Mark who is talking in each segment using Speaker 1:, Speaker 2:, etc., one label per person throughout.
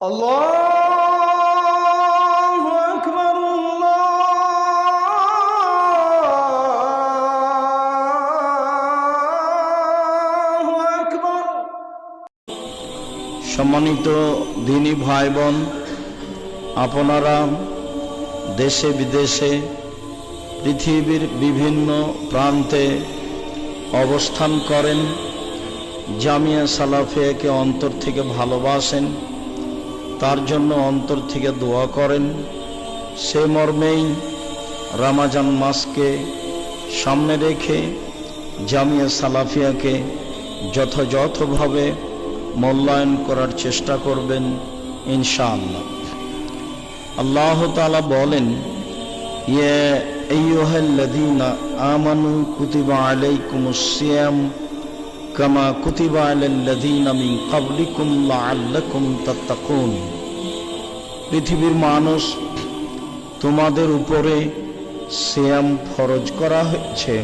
Speaker 1: আল্লাহু আকবার, আল্লাহু আকবার। সম্মানিত দিনী ভাই বোন, আপনারা দেশে বিদেশে পৃথিবীর বিভিন্ন প্রান্তে অবস্থান করেন, জামিয়া সালাফিয়াকে অন্তর থেকে ভালোবাসেন, তার জন্য অন্তর থেকে দোয়া করেন। সে মর্মেই রমজান মাসকে সামনে রেখে জামিয়া সালাফিয়াকে যথাযথভাবে মূল্যায়ন করার চেষ্টা করবেন ইনশাআল্লাহ। আল্লাহ তাআলা বলেন, ইয়া আইয়ুহাল্লাযীনা আমানু কুতিবা আলাইকুমুস সিয়াম কামা কুতিবা আলাল্লাযীনা মিন ক্বাবলিকুম লাআল্লাকুম তাত্তাকুন। পৃথিবীর মানুষ, তোমাদের উপরে সিয়াম ফরজ করা হয়েছে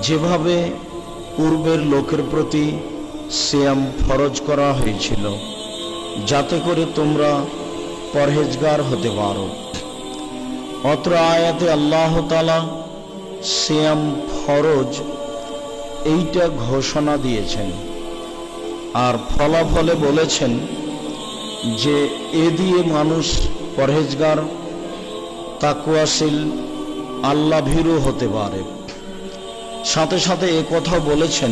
Speaker 1: যেভাবে পূর্বের লোকের প্রতি সিয়াম ফরজ করা হয়েছিল, যাতে করে তোমরা পরহেজগার হতে পারো। অত্র আয়াতে আল্লাহ তাআলা সিয়াম ফরজ এইটা ঘোষণা দিয়েছেন, আর ফলাফলে বলেছেন যে এ দিয়ে মানুষ পরহেজগার, তাকওয়াশীল, আল্লাহ ভীরু হতে পারে। সাথে সাথে এ কথা বলেছেন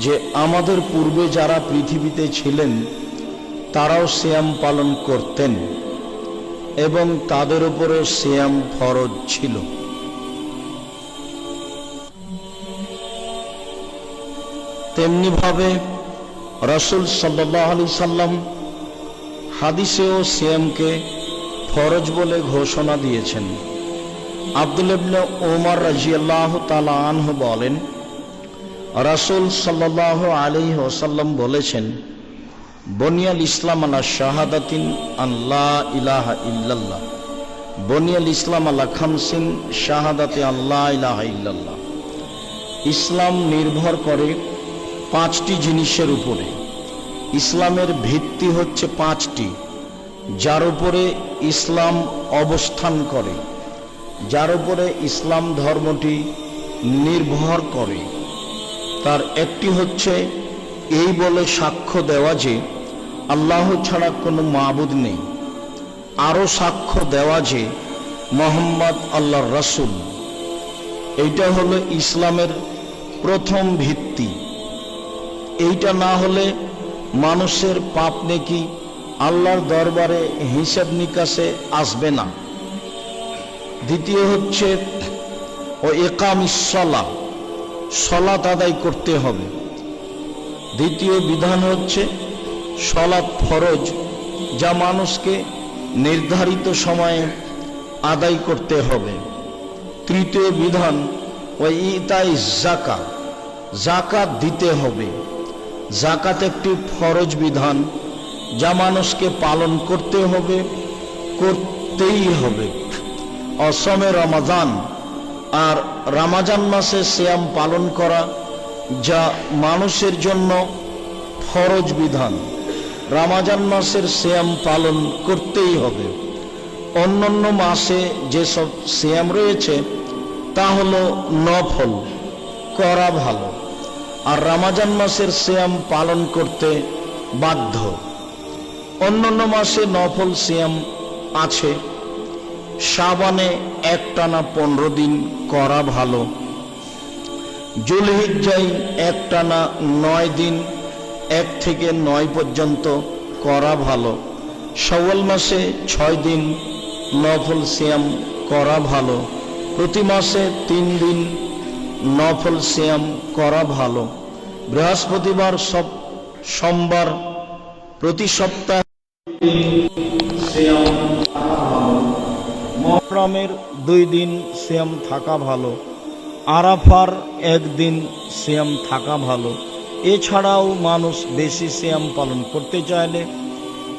Speaker 1: যে আমাদের পূর্বে যারা পৃথিবীতে ছিলেন তারাও সিয়াম পালন করতেন এবং তাদের উপরে সিয়াম ফরজ ছিল। তেমনিভাবে রাসূল সাল্লাল্লাহু আলাইহি সাল্লাম হাদিসেও সিয়ামকে ফরজ বলে ঘোষণা দিয়েছেন। আব্দুল্লাহ ইবনে ওমর রাদিয়াল্লাহু তাআলা আনহু বলেন, রাসূল সাল্লাল্লাহু আলাইহি ওয়াসাল্লাম বলেছেন, বনিয়াল ইসলাম আলা শাহাদাতিন আল্লা ইলাহা ইল্লাল্লাহ, বনিয়াল ইসলাম আলা খামসিন শাহাদাতে আল্লাহ ইলাহা ইল্লাল্লাহ। ইসলাম নির্ভর করে 5টি জিনিসের উপরে। ইসলামের ভিত্তি হচ্ছে 5টি, যার উপরে ইসলাম অবস্থান করে, যার উপরে ইসলাম ধর্মটি নির্ভর করে। তার একটি হচ্ছে এই বলে সাক্ষ্য দেওয়া যে আল্লাহ ছাড়া কোনো মাবুদ নেই, আরও সাক্ষ্য দেওয়া যে মুহাম্মদ আল্লাহর রাসূল। এইটা হলো ইসলামের প্রথম ভিত্তি। এইটা না হলে মানুষের পাপ নেকি আল্লাহর দরবারে হিসাব নিকাশে আসবে না। দ্বিতীয় হচ্ছে ও ইকামিস সালাহ, সালাত আদায় করতে হবে। দ্বিতীয় বিধান হচ্ছে সালাত ফরজ, যা মানুষকে নির্ধারিত সময়ে আদায় করতে হবে। তৃতীয় বিধান ও ইতাইজ যাকাত, যাকাত দিতে হবে। যাকাত একটি ফরজ বিধান, যা মানুষকে পালন করতে হবে, করতেই হবে। অসমে রমাজান, আর রমজান মাসে সিয়াম পালন করা যা মানুষের জন্য ফরজ বিধান। রমজান মাসের সিয়াম পালন করতেই হবে। অন্যান্য মাসে যেসব সিয়াম রয়েছে তা হলো নফল, করা ভালো, আর রমজান মাসের সিয়াম পালন করতে বাধ্য। অন্যান্য মাসে নফল সিয়াম আছে। শাবানে একটানা 15 দিন করা ভালো। যুলহিজ্জায় একটানা 9 দিন, 1 থেকে 9 পর্যন্ত করা ভালো। শাওয়াল মাসে 6 দিন নফল সিয়াম করা ভালো। প্রতি মাসে 3 দিন নফল সিয়াম করা ভালো। বৃহস্পতিবার, সোমবার, প্রতি সপ্তাহে সিয়াম মুহররমের 2 দিন সিয়াম থাকা ভালো। আরাফার 1 দিন সিয়াম থাকা ভালো। এছাড়াও মানুষ বেশি সিয়াম পালন করতে চাইলে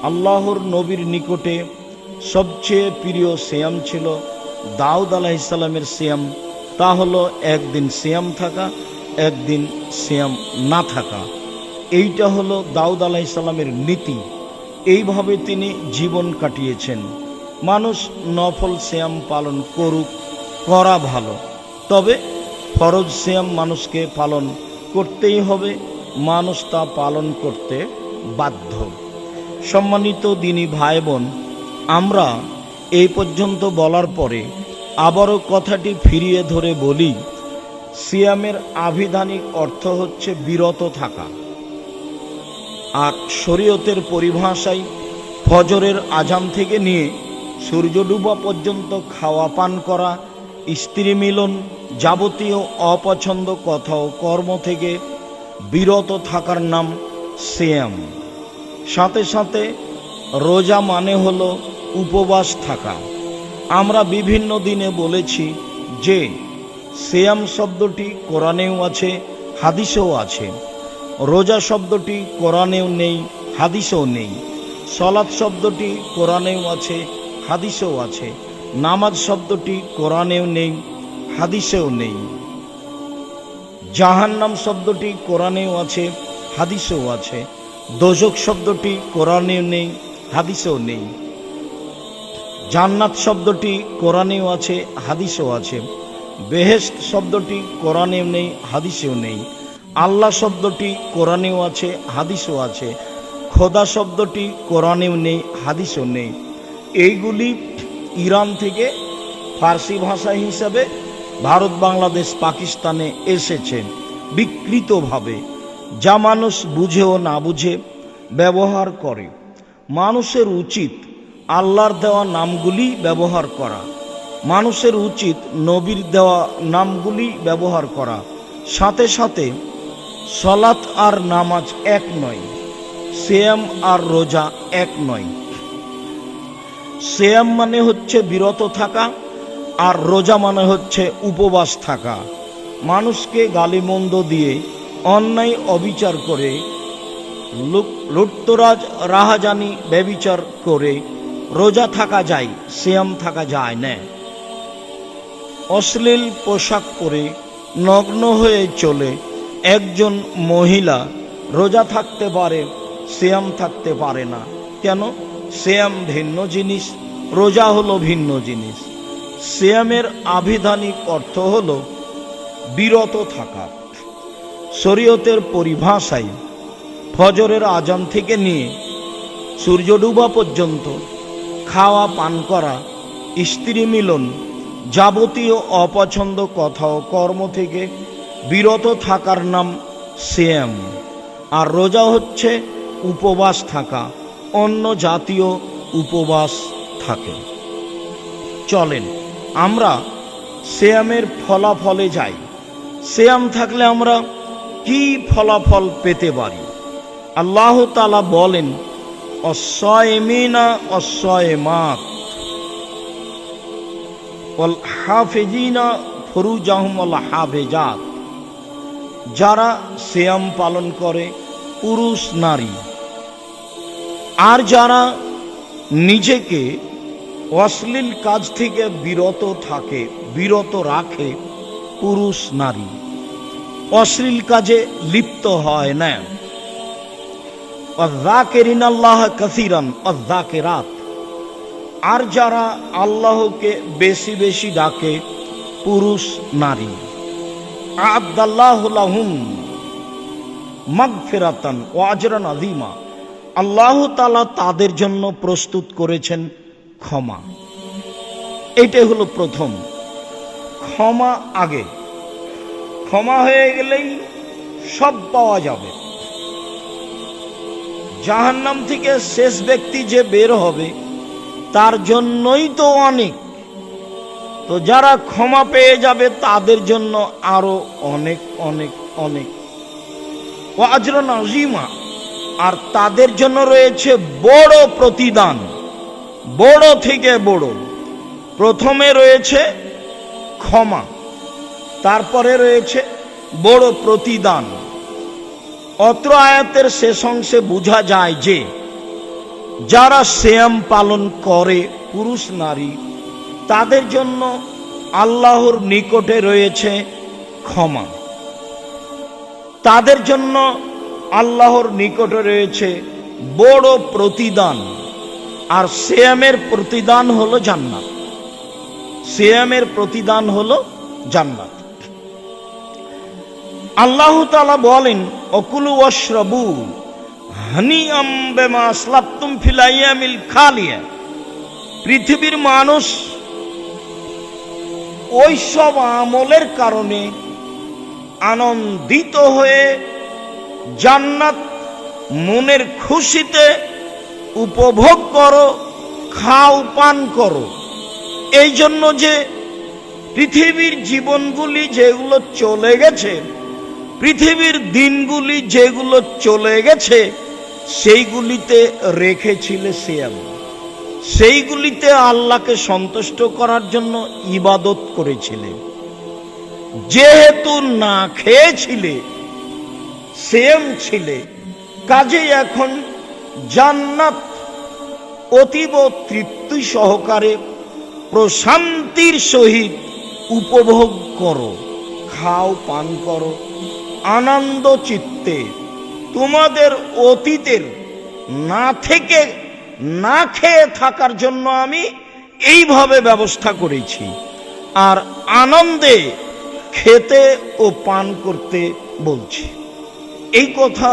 Speaker 1: আল্লাহর নবীর নিকটে সবচেয়ে প্রিয় সিয়াম ছিল দাউদ আলাইহিস সালামের সিয়াম। তা হলো 1 দিন সিয়াম থাকা, 1 দিন সিয়াম না থাকা। এইটা হলো দাউদ আলাইহিস সালামের নীতি। এইভাবে তিনি জীবন কাটিয়েছেন। মানুষ নফল সিয়াম পালন করুক, করা ভালো, তবে ফরজ সিয়াম মানুষকে পালন করতেই হবে, মানুষ তা পালন করতে বাধ্য। সম্মানিত দিনী ভাই বোন, আমরা এই পর্যন্ত বলার পরে আবারও কথাটি ফিরিয়ে ধরে বলি, সিয়ামের আভিধানিক অর্থ হচ্ছে বিরত থাকা, আর শরীয়তের পরিভাষায় ফজরের আজান থেকে নিয়ে সূর্য ডুবা পর্যন্ত খাওয়া পান করা, স্ত্রী মিলন, যাবতীয় অপছন্দ কথা ও কর্ম থেকে বিরত থাকার নাম সিয়াম। সাথে সাথে রোজা মানে হলো উপবাস থাকা। আমরা বিভিন্ন দিনে বলেছি যে সিয়াম শব্দটি কোরআনেও আছে, হাদিসেও আছে। রোজা শব্দটি কোরআনেও নেই, হাদিসেও নেই। সালাত শব্দটি কোরআনেও আছে, হাদিসেও আছে। নামাজ শব্দটি কোরআনেও নেই, হাদিসেও নেই। জাহান্নাম শব্দটি কোরআনেও আছে, হাদিসেও আছে। দোজখ শব্দটি কোরআনেও নেই, হাদিসেও নেই। জান্নাত শব্দটি কোরআনেও আছে, হাদিসেও আছে। বেহেশত শব্দটি কোরআনেও নেই, হাদিসেও নেই। আল্লাহ শব্দটি কোরআনেও আছে, হাদিসেও আছে। খোদা শব্দটি কোরআনেও নেই, হাদিসেও নেই। এইগুলি ইরান থেকে ফার্সি ভাষা হিসাবে ভারত, বাংলাদেশ, পাকিস্তানে এসেছে বিকৃতভাবে, যা মানুষ বুঝে ও না বুঝে ব্যবহার করে। মানুষের উচিত আল্লাহর দেওয়া নামগুলি ব্যবহার করা, মানুষের উচিত নবীর দেওয়া নামগুলি ব্যবহার করা। সাথে সাথে সালাত আর নামাজ এক নয়, সিয়াম আর রোজা এক নয়। সিয়াম মানে হচ্ছে বিরত থাকা, আর রোজা মানে হচ্ছে উপবাস থাকা। মানুষকে গালিমন্দ দিয়ে, অন্যায় অবিচার করে, লুটতরাজ রাহাজানি ব্যভিচার করে রোজা থাকা যায়, সিয়াম থাকা যায় না। অশ্লীল পোশাক পরে নগ্ন হয়ে চলে একজন মহিলা রোজা থাকতে পারে, সিয়াম থাকতে পারে না। কেন? সিয়াম ভিন্ন জিনিস, রোজা হলো ভিন্ন জিনিস। সিয়ামের আভিধানিক অর্থ হলো বিরত থাকা। শরীয়তের পরিভাষায় ফজরের আজান থেকে নিয়ে সূর্য ডুবা পর্যন্ত খাওয়া পান করা, স্ত্রী মিলন, যাবতীয় অপছন্দ কথা ও কর্ম থেকে বিরত থাকার নাম সিয়াম। আর রোজা হচ্ছে উপবাস থাকা, অন্য জাতীয় উপবাস থাকে। চলেন আমরা সিয়ামের ফলাফলে যাই। সিয়াম থাকলে আমরা কি ফলাফল পেতে পারি? আল্লাহ তাআলা বলেন, অস-সাইমিনা অস-সাইমাত ওয়াল হাফিজিনা ফুরুজাহুম ওয়াল হাফিজাত। যারা সিয়াম পালন করে, পুরুষ নারী, আর যারা নিজেকে অশ্লীল কাজ থেকে বিরত রাখে, পুরুষ নারী, অশ্লীল কাজে লিপ্ত হয় না। ওয়াযাকিরিনাল্লাহ কাসীরান ওয়াযাকিরাত। আর যারা আল্লাহকে বেশি বেশি ডাকে, পুরুষ নারী। আ'আদাল্লাহু লাহুম মাগফিরাতান ওয়া আজরান আযীমা। আল্লাহ তাআলা তাদের জন্য প্রস্তুত করেছেন ক্ষমা। এটাই হলো প্রথম। ক্ষমা আগে, ক্ষমা হয়ে গেলেই সব পাওয়া যাবে। জাহান্নাম থেকে শেষ ব্যক্তি যে বের হবে, তার জন্যই তো অনেক। তো যারা ক্ষমা পেয়ে যাবে, তাদের জন্য আরো অনেক অনেক অনেক। ওয়া আজরান আযীমা। আর তাদের জন্য রয়েছে বড় প্রতিদান, বড় থেকে বড়। প্রথমে রয়েছে ক্ষমা, তারপরে রয়েছে বড় প্রতিদান। অত্র আয়াতের শেষ অংশে বোঝা যায় যে যারা সিয়াম পালন করে, পুরুষ নারী, তাদের জন্য আল্লাহর নিকটে রয়েছে ক্ষমা। তাদের জন্য আল্লাহর নিকটে রয়েছে বড় প্রতিদান, আর সিয়ামের প্রতিদান হলো জান্নাত। সিয়ামের প্রতিদান হলো জান্নাত। আল্লাহ তাআলা বলেন, অকুলু ওয়াশরাবু হানিআম বিমা আসলাফতুম ফিল আইয়ামিল খালিয়া। পৃথিবীর মানুষ ওই সব আমলের কারণে আনন্দিত হয়ে জান্নাত মনের খুশিতে উপভোগ করো, খাও, পান করো। এই জন্য যে পৃথিবীর জীবনগুলি যেগুলো চলে গেছে, পৃথিবীর দিনগুলি যেগুলো চলে গেছে, সেইগুলিতে রেখেছিলে সিয়াম। সেইগুলিতে আল্লাহকে সন্তুষ্ট করার জন্য ইবাদত করেছিলে। যেহেতু না খেয়েছিলে, সিয়াম ছিলে, কাজেই এখন জান্নাত অতীব তৃপ্তি সহকারে প্রশান্তির সহিত উপভোগ করো, খাও, পান করো আনন্দ চিত্তে। তোমাদের অতীতের না থেকে না খেয়ে থাকার জন্য আমি এইভাবে ব্যবস্থা করেছি, আর আনন্দে খেতে ও পান করতে বলছি। এই কথা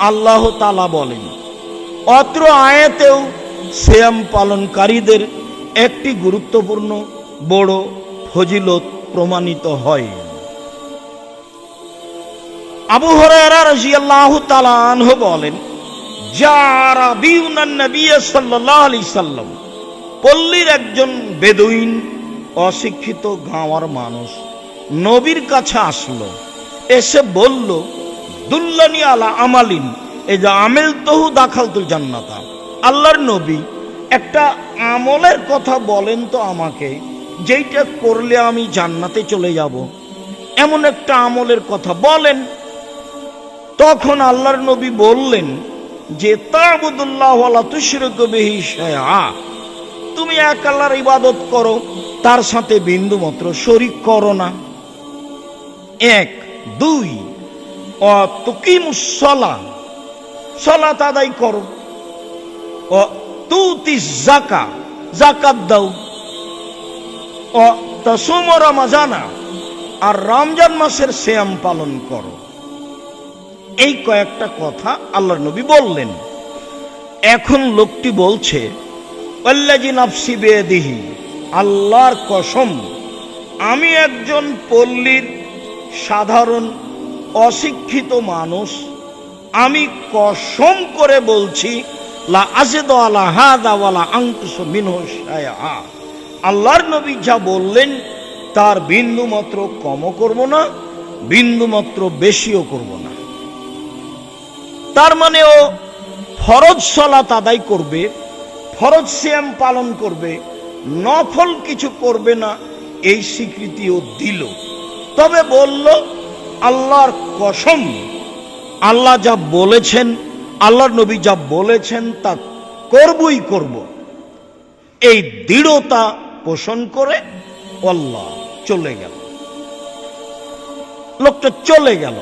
Speaker 1: আল্লাহ তাআলা বলেন। অত্র আয়াতেও সিয়াম পালনকারীদের একটি গুরুত্বপূর্ণ বড় ফজিলত প্রমাণিত হয়। আবু হুরায়রা রাদিয়াল্লাহু তাআলা আনহু বলেন, জারাবিউনান নবী সাল্লাল্লাহু আলাইহি সাল্লাম, পল্লীর একজন বেদুইন অশিক্ষিত গাঁওয়ার মানুষ নবীর কাছে আসলো। এসে বলল, দুল্লানি আলা আমালিন ইযা আমিলতুহু দাখালতুল জান্নাতা। আল্লাহর নবী, একটা আমলের কথা বলেন তো আমাকে, যেইটা করলে আমি জান্নাতে চলে যাব। এমন একটা আমলের কথা বলেন। তখন আল্লাহর নবী বললেন যে, তা'বুদুল্লাহ ওয়া লা তুশরিকু বিহি শাইআ। তুমি এক আল্লাহর ইবাদত করো, তার সাথে বিন্দু মাত্র শরীক করো না। এক। দুই, ওয়া তুকিমুস সালাহ, সালাত আদায় করো। ওয়া তুতিস যাকাত, যাকাত দাও। ওয়া তাসুমু রমাজানা, আর রমজান মাসের সিয়াম পালন করো। এই কয়েকটা কথা আল্লাহর নবী বললেন। এখন লোকটি বলছে, ওয়াল্লাযী নাফসি বিয়াদিহি, আল্লাহর কসম, আমি একজন পল্লীর সাধারণ অশিক্ষিত মানুষ, আমি কসম করে বলছি, লা আযিদু আলা হাযা ওয়ালা আনকুসু মিনহু শাইআ। আল্লাহর নবী যা বললেন তার বিন্দু মাত্র কমও করব না, বিন্দু মাত্র বেশিও করব না। তার মানে ও ফরজ সালাত আদায় করবে, ফরজ সিয়াম পালন করবে, নফল কিছু করবে না, এই স্বীকৃতিও দিল। তবে বলল, আল্লাহর কসম, আল্লাহ যা বলেছেন, আল্লাহর নবী যা বলেছেন তা করবই করব, এই দৃঢ়তা পোষণ করে আল্লাহ চলে গেল। লোকটা চলে গেল।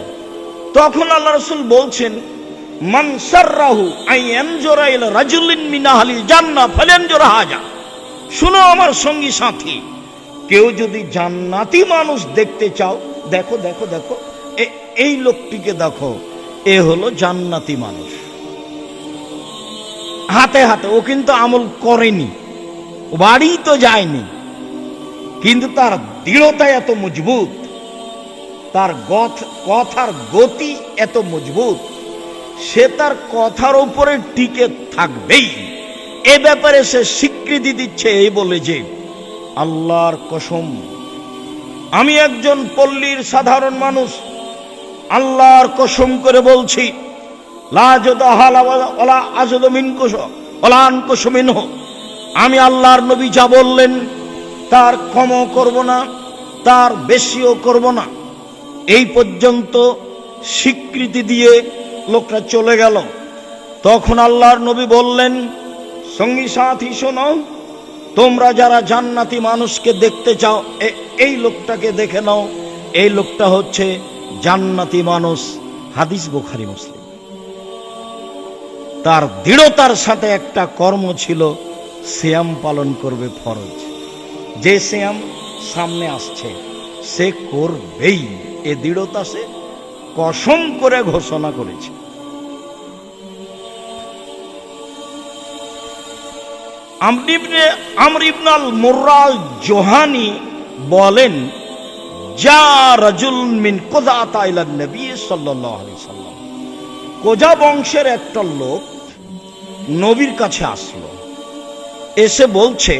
Speaker 1: তখন আল্লাহ রাসূল বলছেন, মান সাররাহু আইয়ানজুরা ইলা রাজুলিন মিন আহলিল জান্নাহ ফালানজুর হাজা। শুনো আমার সঙ্গী সাথী, কেউ যদি জান্নাতি মানুষ দেখতে চাও, দেখো দেখো দেখো, এই লোকটিকে দেখো, এ হলো জান্নাতি মানুষ। হাতে হাতে, ও কিন্তু আমল করেনি, বাড়ি তো যায়নি, কিন্তু তার দৃঢ়তা এত মজবুত, তার কথার গতি এত মজবুত, সে তার কথার উপরে টিকে থাকবেই। এ ব্যাপারে সে স্বীকৃতি দিচ্ছে এই বলে যে, আল্লাহর কসম, আমি একজন পল্লীর সাধারণ মানুষ, আল্লাহর কসম করে বলছি, লা আযুদু হালা ওয়ালা আযুদু মিনকুস ওয়ালা আনকুসু মিনহু। আমি আল্লাহর নবী যা বললেন তার কমও করব না, তার বেশিও করব না। এই পর্যন্ত স্বীকৃতি দিয়ে লোকটা চলে গেল। তখন আল্লাহর নবী বললেন, সঙ্গী সাথী শোনো, তোমরা যারা জান্নাতি মানুষকে দেখতে চাও, এই লোকটাকে দেখে নাও, এই লোকটা হচ্ছে জান্নাতি মানুষ। হাদিস বুখারী মুসলিম। তার দৃঢ়তার সাথে একটা কর্ম ছিল, সিয়াম পালন করবে ফরজ। যে সিয়াম সামনে আসছে সে করবেই, এ দৃঢ়তা সে কসম করে ঘোষণা করেছে। আমর ইবনে আল মুররা জোহানি বলেন, যা রাজুল মিন কোজাতা ইলা নবী সাল্লাল্লাহু আলাইহি সাল্লাম, কোজা বংশের একটা লোক নবীর কাছে আসলো, এসে বলছে,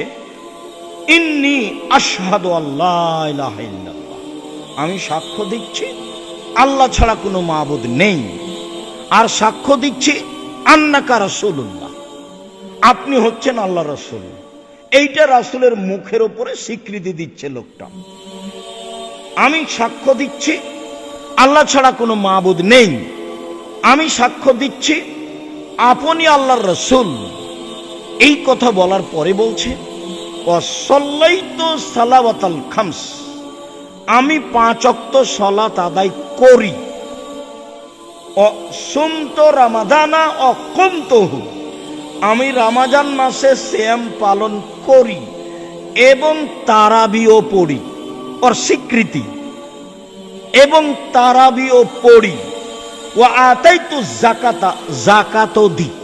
Speaker 1: ইন্নী আশহাদু আল্লাহ ইলাহা ইল্লাল্লাহ, আমি সাক্ষ্য দিচ্ছি আল্লাহ ছাড়া কোনো মাবুদ নেই, আর সাক্ষ্য দিচ্ছি আন্নাকা রাসূলুল্লাহ, আপনি হচ্ছেন আল্লাহ রাসূল। এইটা রাসূলের মুখের উপরে স্বীকৃতি দিচ্ছে লোকটা। আমি সাক্ষ্য দিচ্ছি আল্লাহ ছাড়া কোনো মাবুদ নেই, আমি সাক্ষ্য দিচ্ছি আপনি আল্লাহর রাসূল। এই কথা বলার পরে বলছে, ওয়াসাল্লাইতু সালাওয়াতাল খামস, আমি 5 ওয়াক্ত সালাত আদায় করি। সুমতু রামাদানা ও কুমতুহু, আমি রমজান মাসে সিয়াম পালন করি এবং তারাবিও পড়ি, ওর স্বীকৃতি, এবং তারাবিও পড়ি। ওয়া আতাইতু যাকাতা, যাকাতও দিই।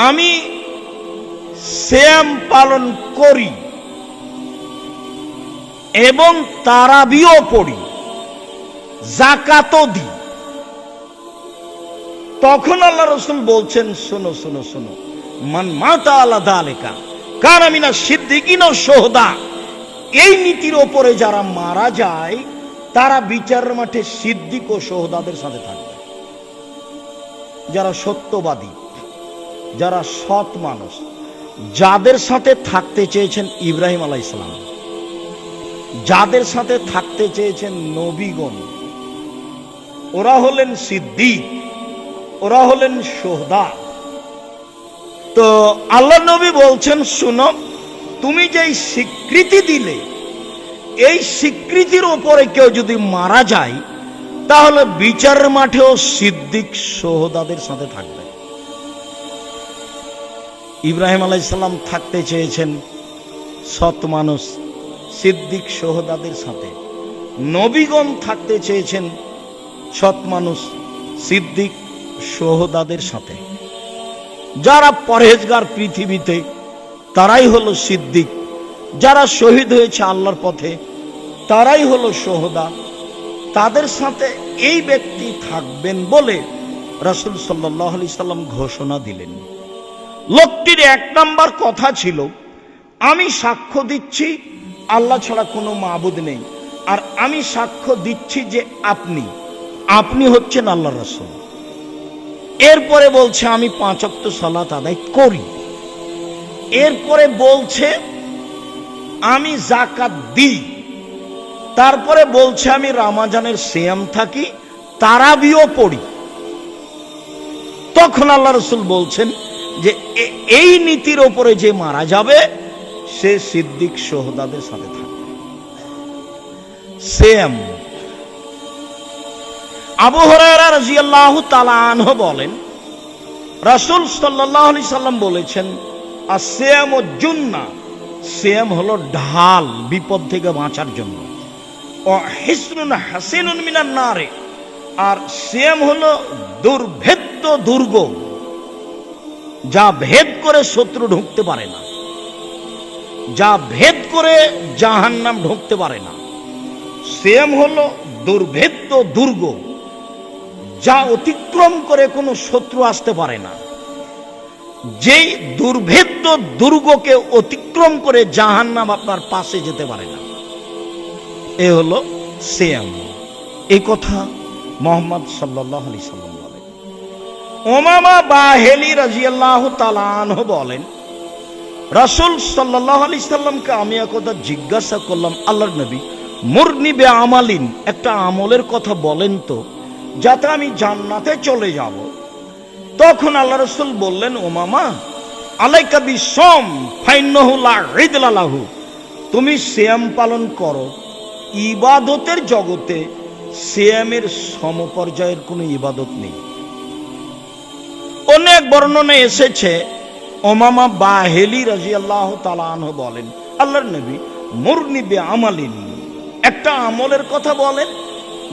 Speaker 1: আমি সিয়াম পালন করি এবং তারাবিও পড়ি, যাকাতও দিই। তখন আল্লাহ রাসূল বলছেন, শোনো শোনো শোনো, মান মাতা আলা যালিকা কানা মিনাশ সিদ্দিকিন ওয়াশ শুহাদা, এই নীতির ওপরে যারা মারা যায় তারা বিচারের মাঠে সিদ্দিক ও শুহাদাদের সাথে থাকবে। যারা সত্যবাদী, যারা সৎ মানুষ, যাদের সাথে থাকতে চেয়েছেন ইব্রাহিম আলাইহিস সালাম, যাদের সাথে থাকতে চেয়েছেন নবীগণ, ওরা হলেন সিদ্দিক, ওরা হলেন শুহাদা। তো আল্লাহ নবী বলছেন, শুনো, তুমি যেই স্বীকৃতি দিলে, এই স্বীকৃতির উপরে কেউ যদি মারা যায় তাহলে বিচারের মাঠেও সিদ্দিক শুহাদাদের সাথে থাকবে। ইব্রাহিম আলাইহিস সালাম থাকতে চেয়েছেন সৎ মানুষ, সিদ্দিক শুহাদাদের সাথে। নবীগণ থাকতে চেয়েছেন সৎ মানুষ, সিদ্দিক শুহাদাদের সাথে। যারা পরহেজগার পৃথিবীতে তারাই হলো সিদ্দিক, যারা শহীদ হয়েছে আল্লাহর পথে তারাই হলো শুহাদা। তাদের সাথে এই ব্যক্তি থাকবেন বলে রাসূল সাল্লাল্লাহু আলাইহি সাল্লাম ঘোষণা দিলেন। লোকটির 1 নাম্বার কথা ছিল, আমি সাক্ষ্য দিচ্ছি আল্লাহ ছাড়া কোনো মাবুদ নেই, আর আমি সাক্ষ্য দিচ্ছি যে আপনি হচ্ছেন আল্লাহর রাসূল। এরপরে বলছে, আমি 5 ওয়াক্ত সালাত আদায় করি। এরপরে বলছে, আমি যাকাত দিই। তারপরে বলছে, আমি রমজানের সিয়াম থাকি, তারাবিও পড়ি। তখন আল্লাহ রাসূল বলছেন যে এই নীতির ওপরে যে মারা যাবে সে সিদ্দিক শুহাদাদের সাথে থাকবে। সিয়াম। আবু হুরায়রা রাদিয়াল্লাহু তাআলা আনহু বলেন, রাসূল সাল্লাল্লাহু আলাইহি সাল্লাম বলেছেন, আসিয়ামু জুন্নাহ, সিয়াম হলো ঢাল বিপদ থেকে বাঁচার জন্য। ও হিসনুন হাসিনুন মিনান নারে, আর সিয়াম হলো দুর্ভেদ্য দুর্গ, যা ভেদ করে শত্রু ঢুকতে পারে না, যা ভেদ করে জাহান্নাম ঢুকতে পারে না। সিয়াম হলো দুর্ভেদ্য দুর্গ, যা অতিক্রম করে কোনো শত্রু আসতে পারে না। যেই দুর্ভেদ্য দুর্গকে অতিক্রম করে জাহান্নাম আপনার পাশে যেতে পারে না। এ হলো সিয়াম। এই কথা মুহাম্মদ সাল্লাল্লাহু আলাইহি সাল্লাম বলেন। উমামা বাহিলি রাদিয়াল্লাহু তাআলা আনহু বলেন, রাসূল সাল্লাল্লাহু আলাইহি সাল্লামকে আমি একদা জিজ্ঞাসা করলাম, আল্লাহর নবী, মুরনি বে আমালিন, একটা আমলের কথা বলেন তো যাতে আমি জান্নাতে চলে যাব। তখন আল্লাহ রাসূল বললেন, উমামা, আলাইকা বিসম ফাইন্নাহু লা ইদলা লাহু, তুমি সিয়াম পালন করো। ইবাদতের জগতে সিয়ামের সমপর্যায়ের কোনো ইবাদত নেই। অনেক বর্ণনায় এসেছে, ওমামা বাহেলি রাদিয়াল্লাহু তাআলা আনহু বলেন, আল্লাহর নবী মুরনি বে আমালিন, একটা আমলের কথা বলেন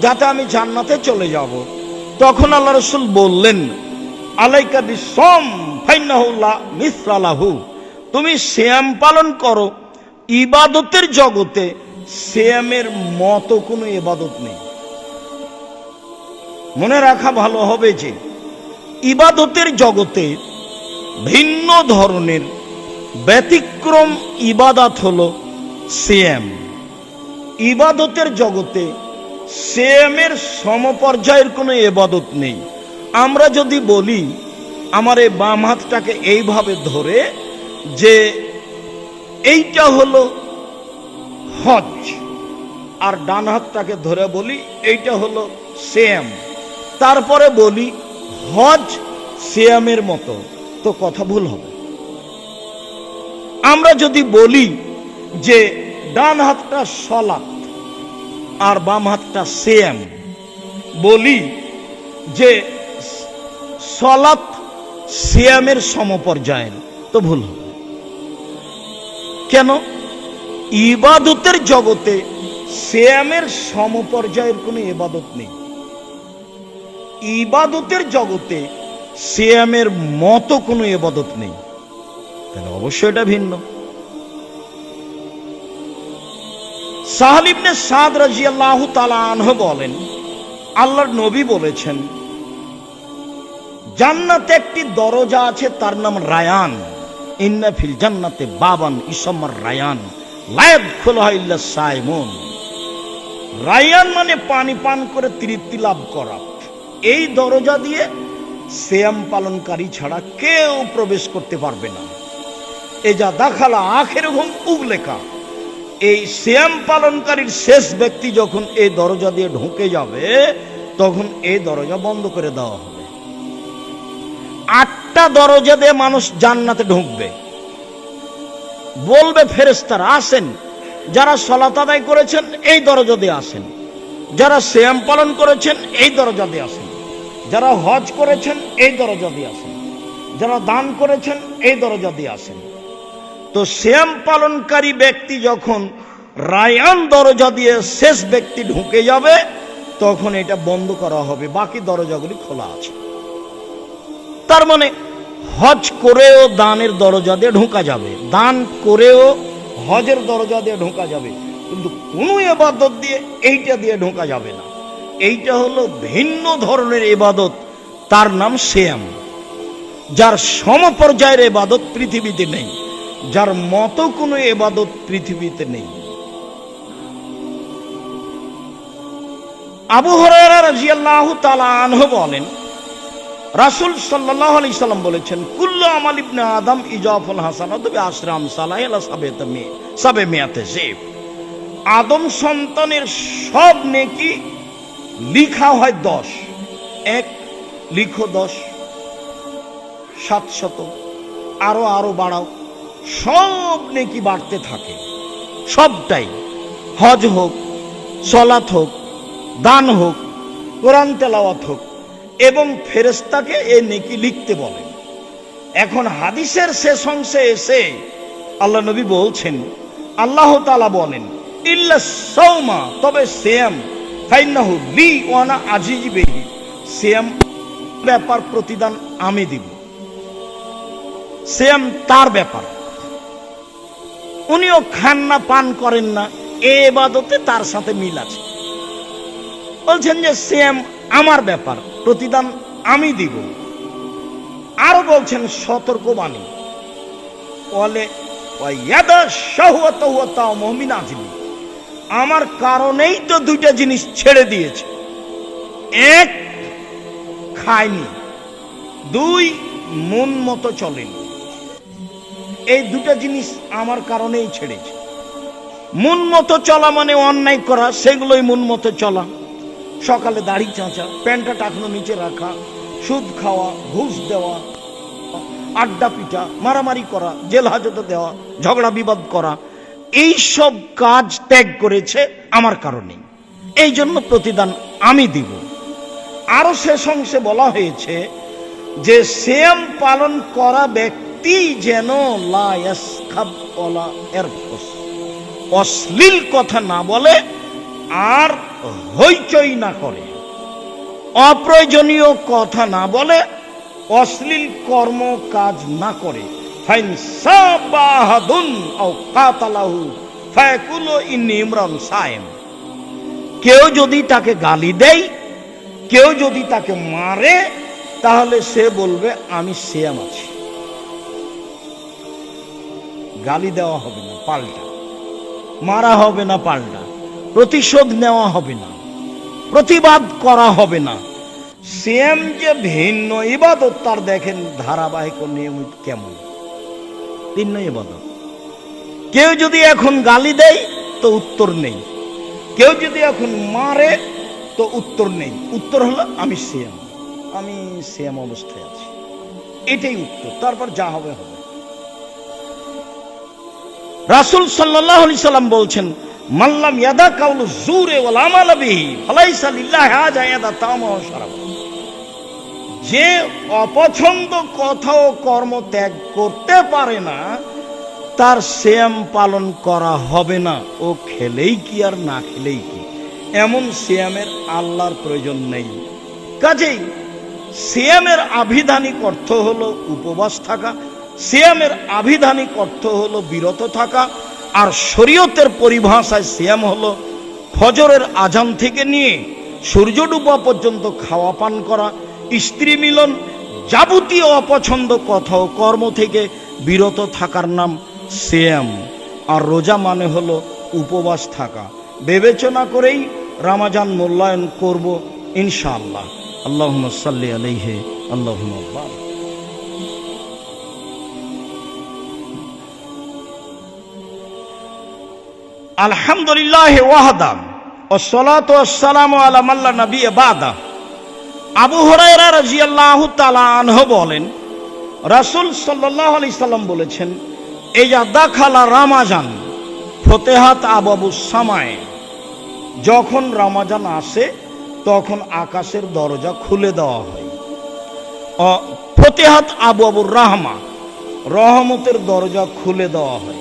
Speaker 1: যাতে আমি জান্নাতে চলে যাব। তখন আল্লাহ রাসূল বললেন, আলাইকা বিসম ফাইন্নাহু লা মিসলা লাহু, তুমি সিয়াম পালন করো। ইবাদতের জগতে সিয়ামের মতো কোনো ইবাদত নেই। মনে রাখা ভালো হবে যে ইবাদতের জগতে ভিন্ন ধরনের ব্যতিক্রম ইবাদত হলো সিয়াম। ইবাদতের জগতে সিয়ামের সমপর্যায়ের কোনো ইবাদত নেই। আমরা যদি বলি আমার এই বাম হাতটাকে এইভাবে ধরে যে এইটা হলো হজ, আর ডান হাতটাকে ধরে বলি এইটা হলো সিয়াম, তারপরে বলি হজ সিয়ামের মতো, তো কথা ভুল হবে। আমরা যদি বলি যে ডান হাতটা সলাত আর বাম হাতটা সিয়াম, বলি যে সলাত সিয়ামের সমপর্যায়ের, তো ভুল হবে। কেন? ইবাদতের জগতে সিয়ামের সমপর্যায়ের কোনো ইবাদত নেই। ইবাদতের জগতে সিয়ামের মতো কোনো ইবাদত নেই, তাহলে অবশ্যই এটা ভিন্ন। সাহল ইবনে সাদ রাদিয়াল্লাহু তাআলা আনহু বলেন, আল্লাহর নবী বলেছেন, জান্নাতে একটি দরজা আছে, তার নাম রায়ান। ইন্না ফিল জান্নাতে বাবান ইসমা রায়ান লা ইয়াদখুলুহা ইল্লা সাইমুন। রায়ান মানে পানি পান করে তৃপ্তি লাভ করা। এই দরজা দিয়ে সিয়াম পালনকারী ছাড়া কেউ প্রবেশ করতে পারবে না। এজা দাখালা আখিরুহুম উগলেকা, এই সিয়াম পালনকারীর শেষ ব্যক্তি যখন এই দরজা দিয়ে ঢুকে যাবে, তখন এই দরজা বন্ধ করে দেওয়া হবে। 8টা দরজা দিয়ে মানুষ জান্নাতে ঢুকবে। বলবে ফেরেশতারা, আসেন, যারা সালাত আদায় করেছেন এই দরজা দিয়ে আসেন, যারা সিয়াম পালন করেছেন এই দরজা দিয়ে আসেন, যারা হজ করেছেন এই দরজা দিয়ে আসেন, যারা দান করেছেন এই দরজা দিয়ে আসেন। তো সিয়াম পালনকারী ব্যক্তি যখন রায়ান দরজা দিয়ে শেষ ব্যক্তি ঢুকে যাবে, তখন এটা বন্ধ করা হবে, বাকি দরজাগুলি খোলা আছে। তার মানে হজ করেও দানের দরজা দিয়ে ঢোকা যাবে, দান করেও হজের দরজা দিয়ে ঢোকা যাবে, কিন্তু কোন ইবাদত দিয়ে এইটা দিয়ে ঢোকা যাবে না। এইটা হলো ভিন্ন ধরনের ইবাদত, তার নাম সিয়াম, যার সমপর্যায়ের ইবাদত পৃথিবীতে নেই, যার মতো কোনো ইবাদত পৃথিবীতে নেই। আবু হুরায়রা রাদিয়াল্লাহু তাআলা আনহু বলেন, রাসূল সাল্লাল্লাহু আলাইহি সাল্লাম বলেছেন, কুল্লু আমাল ইবনে আদম ইজাফুল হাসানাতু বিআশরি আমসালিহা ইলা সাবমিয়াতি জিব। আদম সন্তানের সব নেকি লিখা হয় 10, এক লিখো 10, 700, আরো বাড়াও, সব নেকি বাড়তে থাকে। সবটাই, হজ হোক, সালাত হোক, দান হোক, কোরআন তেলাওয়াত হোক, এবং ফেরেশতাকে এই নেকি লিখতে বলেন। এখন হাদিসের শেষ অংশে এসে আল্লাহ নবী বলছেন, আল্লাহ তাআলা বলেন, ইল্লা সাওমা, তবে সিয়াম, ফাইন্নাহু লি ওয়া আনা আজিজি বিহি, সিয়াম ব্যাপার প্রতিদান আমি দিব। সিয়াম তার ব্যাপার, উনিও খান না পান করেন না, এই ইবাদতে তার সাথে মিল আছে। বলছেন যে সিয়াম আমার ব্যাপার, প্রতিদান আমি দিব। আরো বলছেন সতর্কবাণী, বলে আমার কারণেই তো 2টা জিনিস ছেড়ে দিয়েছে, 1 খায়নি, 2 মন মতো চলেনি। এই 2টা জিনিস আমার কারণেই ছেড়েছে। মন মতো চলা মানে অন্যায় করা, সেগুলোই মন মতো চলা। সকালে দাড়ি চাঁচা, প্যান্টটা টাকনো নিচে রাখা, সুদ খাওয়া, ঘুষ দেওয়া, আড্ডা পিটা, মারামারি করা, জেল হাজতে দেওয়া, ঝগড়া বিবাদ করা, এই সব কাজ ত্যাগ করেছে আমার কারণে, এই জন্য প্রতিদান আমি দিব। আরো শেষ অংশে বলা হয়েছে, যে সিয়াম পালন করা ব্যক্তি যেন লা ইয়াসখাব ওয়ালা ইয়ারফুস, অশ্লীল কথা না বলে আর হইচই না করে, অপ্রয়োজনীয় কথা না বলে, অশ্লীল কর্ম কাজ না করে। ফাইন সাবাহাদুন আও কাতালাহু ফায়াকুলু ইন্নী ইমরান সায়েম। কেউ যদি তাকে গালি দেয়, কেউ যদি তাকে মারে, তাহলে সে বলবে আমি সিয়াম আছি। গালি দেওয়া হবে না পাল্টা, মারা হবে না পাল্টা, প্রতিশোধ নেওয়া হবে না, প্রতিবাদ করা হবে না। সিয়াম যে ভিন্ন ইবাদত, তার দেখেন ধারাবাহিক ও নিয়মিত কেমন ভিন্ন ইবাদত। কেউ যদি এখন গালি দেয় তো উত্তর নেই, কেউ যদি এখন মারে তো উত্তর নেই। উত্তর হলো আমি সিয়াম অবস্থায় আছি, এটাই উত্তর। তারপর যা হবে হবে। রাসূল সাল্লাল্লাহু আলাইহি সাল্লাম বলছেন, মাল্লাম ইয়াদা কাউলু জুরে ওয়াল আমাল বিহি ফালাইসা লিল্লাহি হাজা ইয়াদা তামা ওয়া শারাবা। যে অপছন্দ কথা ও কর্ম ত্যাগ করতে পারে না, তার সিয়াম পালন করা হবে না। ও খেলেই কি আর না খেলেই কি, এমন সিয়ামের আল্লাহর প্রয়োজন নেই। কাজেই সিয়ামের আভিধানিক অর্থ হলো উপবাস থাকা, সিয়ামের আভিধানিক অর্থ হলো বিরত থাকা। আর শরীয়তের পরিভাষায় সিয়াম হলো ফজরের আজান থেকে নিয়ে সূর্য ডুবা পর্যন্ত খাওয়া পান করা, স্ত্রী মিলন, যাবতীয় অপছন্দ কথা ও কর্ম থেকে বিরত থাকার নাম সিয়াম। আর রোজা মানে হলো উপবাস থাকা। বিবেচনা করেই রমজান মূল্যায়ন করব ইনশাআল্লাহ। আল্লাহুম্মা সাল্লি আলাইহি আল্লাহুম্মা বারিক। আলহামদুলিল্লাহ ওয়াহদা ওয়াসসালাতু ওয়াসসালামু আলা মান লা নাবিয়্যা বাদা। আবু হুরায়রা রাদিয়াল্লাহু তাআলা আনহু বলেন, রাসূল সাল্লাল্লাহু আলাইহি সাল্লাম বলেছেন, ইজা দাখালা রমাজান ফতিহাত আবওয়াবুস সামায়ে। যখন রমজান আসে তখন আকাশের দরজা খুলে দেওয়া হয়। ফতিহাত আবওয়াবুর রাহমা, রহমতের দরজা খুলে দেওয়া হয়।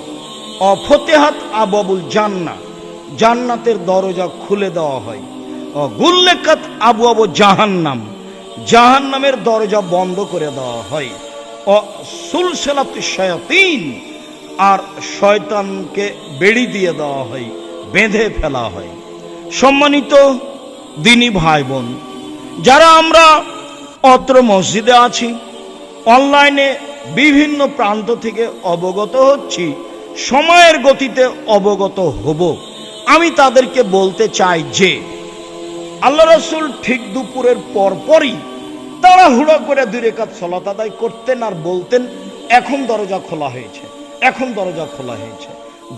Speaker 1: ফতিহাত আবওয়াবুল জান্নাহ, জান্নাতের দরজা খুলে দেওয়া হয়। গুল্লিকাত আবওয়াবু জাহান্নাম, জাহান্নামের দরজা বন্ধ করে দেওয়া হয়। সুলসিলাতুশ শায়াতিন, আর শয়তানকে বেড়ি দিয়ে দেওয়া হয়, বেঁধে ফেলা হয়। সম্মানিত দিনী ভাই বোন, যারা আমরা অত্র মসজিদে আছি, অনলাইনে বিভিন্ন প্রান্ত থেকে অবগত হচ্ছি, সময়ের গতিতে অবগত হব, আমি তাদেরকে বলতে চাই যে আল্লাহ রাসূল ঠিক দুপুরের পরপরই তাড়াহুড়ো করে 2 রাকাত সালাত আদায় করতেন আর বলতেন, এখন দরজা খোলা হয়েছে, এখন দরজা খোলা হয়েছে।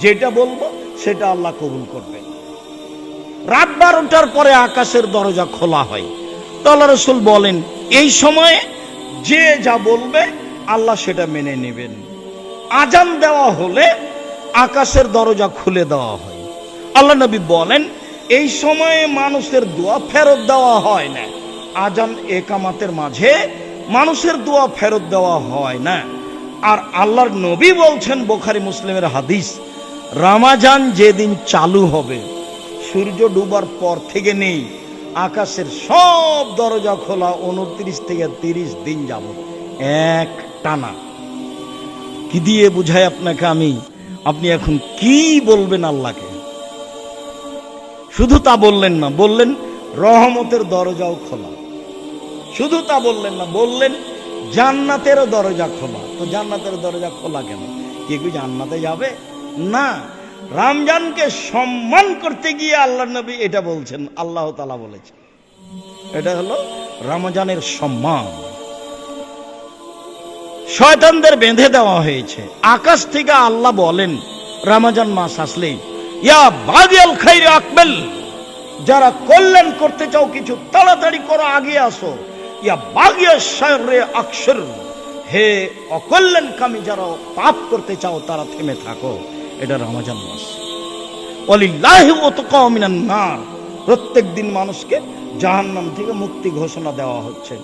Speaker 1: যেটা বলবো সেটা আল্লাহ কবুল করবেন। রাত 12টার পরে আকাশের দরজা খোলা হয়। তো আল্লাহ রাসূল বলেন, এই সময়ে যে যা বলবে আল্লাহ সেটা মেনে নেবেন। আজান দেওয়া হলে আকাশের দরজা খুলে দেওয়া হয়। আল্লাহ নবী বলেন, এই সময়ে মানুষের দোয়া ফেরত দেওয়া হয় না। আজান একামাতের মাঝে মানুষের দোয়া ফেরত দেওয়া হয় না। আর আল্লাহর নবী বলছেন, বুখারী মুসলিমের হাদিস, রমজান যেদিন চালু হবে সূর্য ডুবার পর থেকে নেই, আকাশের সব দরজা খোলা 29 থেকে 30 দিন যাবত এক টানা। কি দিয়ে বুঝাই আপনাকে আমি? আপনি এখন কি বলবেন আল্লাহকে? শুধু তা বললেন না, বললেন রহমতের দরজাও খোলা। শুধু তা বললেন না, বললেন জান্নাতেরও দরজা খোলা। তো জান্নাতের দরজা খোলা কেন? কে কি জান্নাতে যাবে? না, রমজানকে সম্মান করতে গিয়ে আল্লাহ নবী এটা বলছেন, আল্লাহ তাআলা বলেছেন। এটা হলো রমজানের সম্মান। শয়তানদের বেঁধে দেওয়া হয়েছে। আকাশ থেকে আল্লাহ বলেন, রমজান মাস আসলেই, ইয়া বাগিয়াল খাইরে আকবেল, যারা কল্যাণ করতে চাও কিছু তাড়াতাড়ি করো, আগে আসো। ইয়া বাগিয়া শাররে আকসর, হে অকল্যাণকামী যারা পাপ করতে চাও তারা থেমে থাকো। এটা রমজান মাস। ওয়ালিল্লাহি ওয়াতকা মিনান নার, প্রত্যেক দিন মানুষকে জাহান্নাম থেকে মুক্তি ঘোষণা দেওয়া হচ্ছে।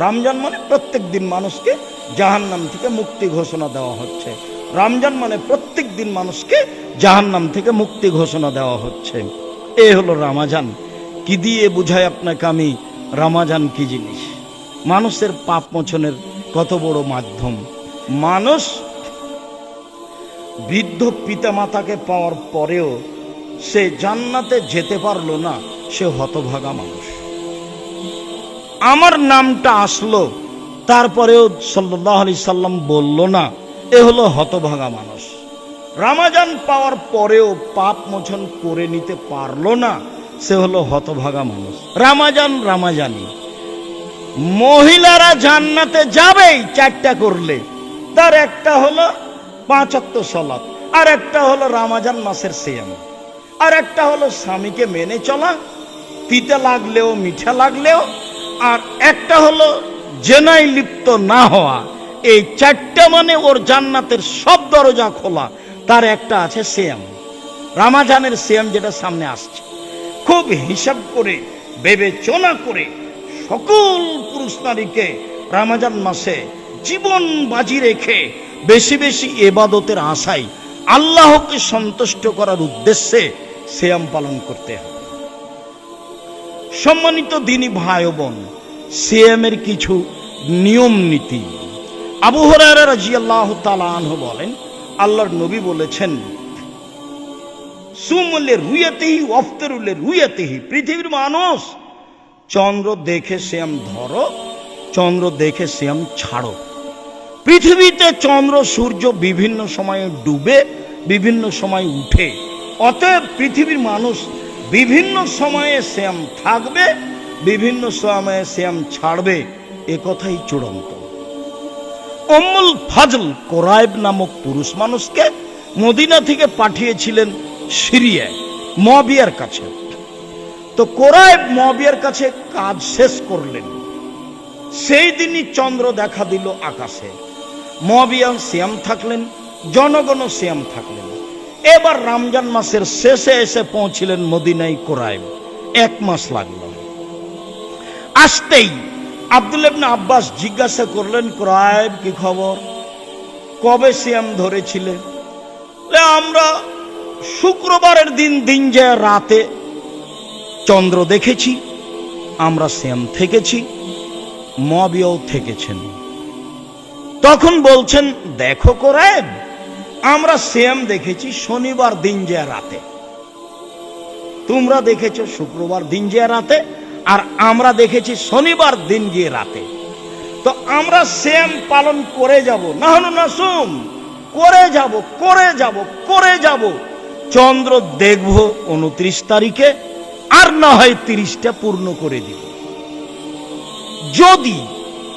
Speaker 1: রমজান মানে প্রত্যেক দিন মানুষকে জাহান্নাম থেকে মুক্তি ঘোষণা দেওয়া হচ্ছে। রমজান মানে প্রত্যেক দিন মানুষকে জাহান্নাম থেকে মুক্তি ঘোষণা দেওয়া হচ্ছে। এ হলো রমাজান। কি দিয়ে বুঝাই আপনাকে আমি রমাজান কি জিনিস? মানুষের পাপ মোচনের কত বড় মাধ্যম। মানুষ বৃদ্ধ পিতামাতাকে পাওয়ার পরেও সে জান্নাতে যেতে পারলো না, সে হতভাগা মানুষ। আমার নামটা আসলো, তারপরেও সাল্লাল্লাহু আলাইহি সাল্লাম বলল না, এ হলো হতভাগা মানুষ। রমাজান পাওয়ার পরেও পাপ মোচন করে নিতে পারলো না, সে হলো হতভাগা মানুষ। রমাজান রমাজানি। মহিলারা জান্নাতে যাবেই চারটা করলে, তার একটা হলো 5 ওয়াক্ত সালাত, আর একটা হলো রমাজান মাসের সিয়াম, আর একটা হলো স্বামীকে মেনে চলা, তিতা লাগলেও মিঠা লাগলেও, আর একটা হলো জেনায় লিপ্ত না হওয়া। এই চারটা মানে ওর জান্নাতের সব দরজা খোলা। তার একটা আছে সিয়াম, রমাজানের সিয়াম, যেটা সামনে আসছে। খুব হিসাব করে বিবেচনা করে সকল পুরুষ নারীকে রমজান মাসে জীবন বাজি রেখে বেশি বেশি ইবাদতের আশায় আল্লাহকে সন্তুষ্ট করার উদ্দেশ্যে সিয়াম পালন করতে হবে। সম্মানিত দিনী ভাই বোন, সিয়ামের কিছু নিয়ম নীতি। আবু হুরায়রা রাদিয়াল্লাহু তাআলা আনহু বলেন, আল্লাহর নবী বলেছেন, সুমলে রুয়াতিহি ওয়াফতিরুলে রুয়াতিহি। পৃথিবীর মানুষ চন্দ্র দেখে সিয়াম ধরো, চন্দ্র দেখে সিয়াম ছাড়ো। পৃথিবীতে চন্দ্র সূর্য বিভিন্ন সময়ে ডুবে, বিভিন্ন সময় উঠে। অতএব পৃথিবীর মানুষ বিভিন্ন সময়ে সিয়াম থাকবে, বিভিন্ন সময়ে সিয়াম ছাড়বে, এ কথাই চূড়ান্ত। উম্মুল ফাজল কোরাইব নামক পুরুষ মানুষকে মদিনা থেকে পাঠিয়েছিলেন সিরিয়ায় মুয়াবিয়ার কাছে। তো কোরাইব মুয়াবিয়ার কাছে কাজ শেষ করলেন। সেই দিনই চন্দ্র দেখা দিল আকাশে। মুয়াবিয়া সিয়াম থাকলেন, জনগণ সিয়াম থাকলেন। এবার রমজান মাসের শেষে এসে পৌঁছিলেন মদিনায় কোরাইব। 1 মাস লাগলো। আসতেই আব্দুল্লাহ ইবনে আব্বাস জিজ্ঞাসা করলেন, কোরাইব কি খবর, কবে সিয়াম ধরেছিলে? আমরা শুক্রবারের দিন যে রাতে চন্দ্র দেখেছি, আমরা সিয়াম থেকেছি, মুয়াবিয়াও থেকেছেন। তখন বলছেন, দেখো কোরাইব, আমরা সিয়াম দেখেছি শনিবার দিন যে রাতে, তোমরা দেখেছো শুক্রবার দিন যে রাতে, আর আমরা দেখেছি শনিবার দিন গিয়ে রাতে। তো আমরা সিয়াম পালন করে যাব, না হলো না সুম করে যাব। চন্দ্র দেখব 29 তারিখে, আর না হয় 30টা পূর্ণ করে দিব। যদি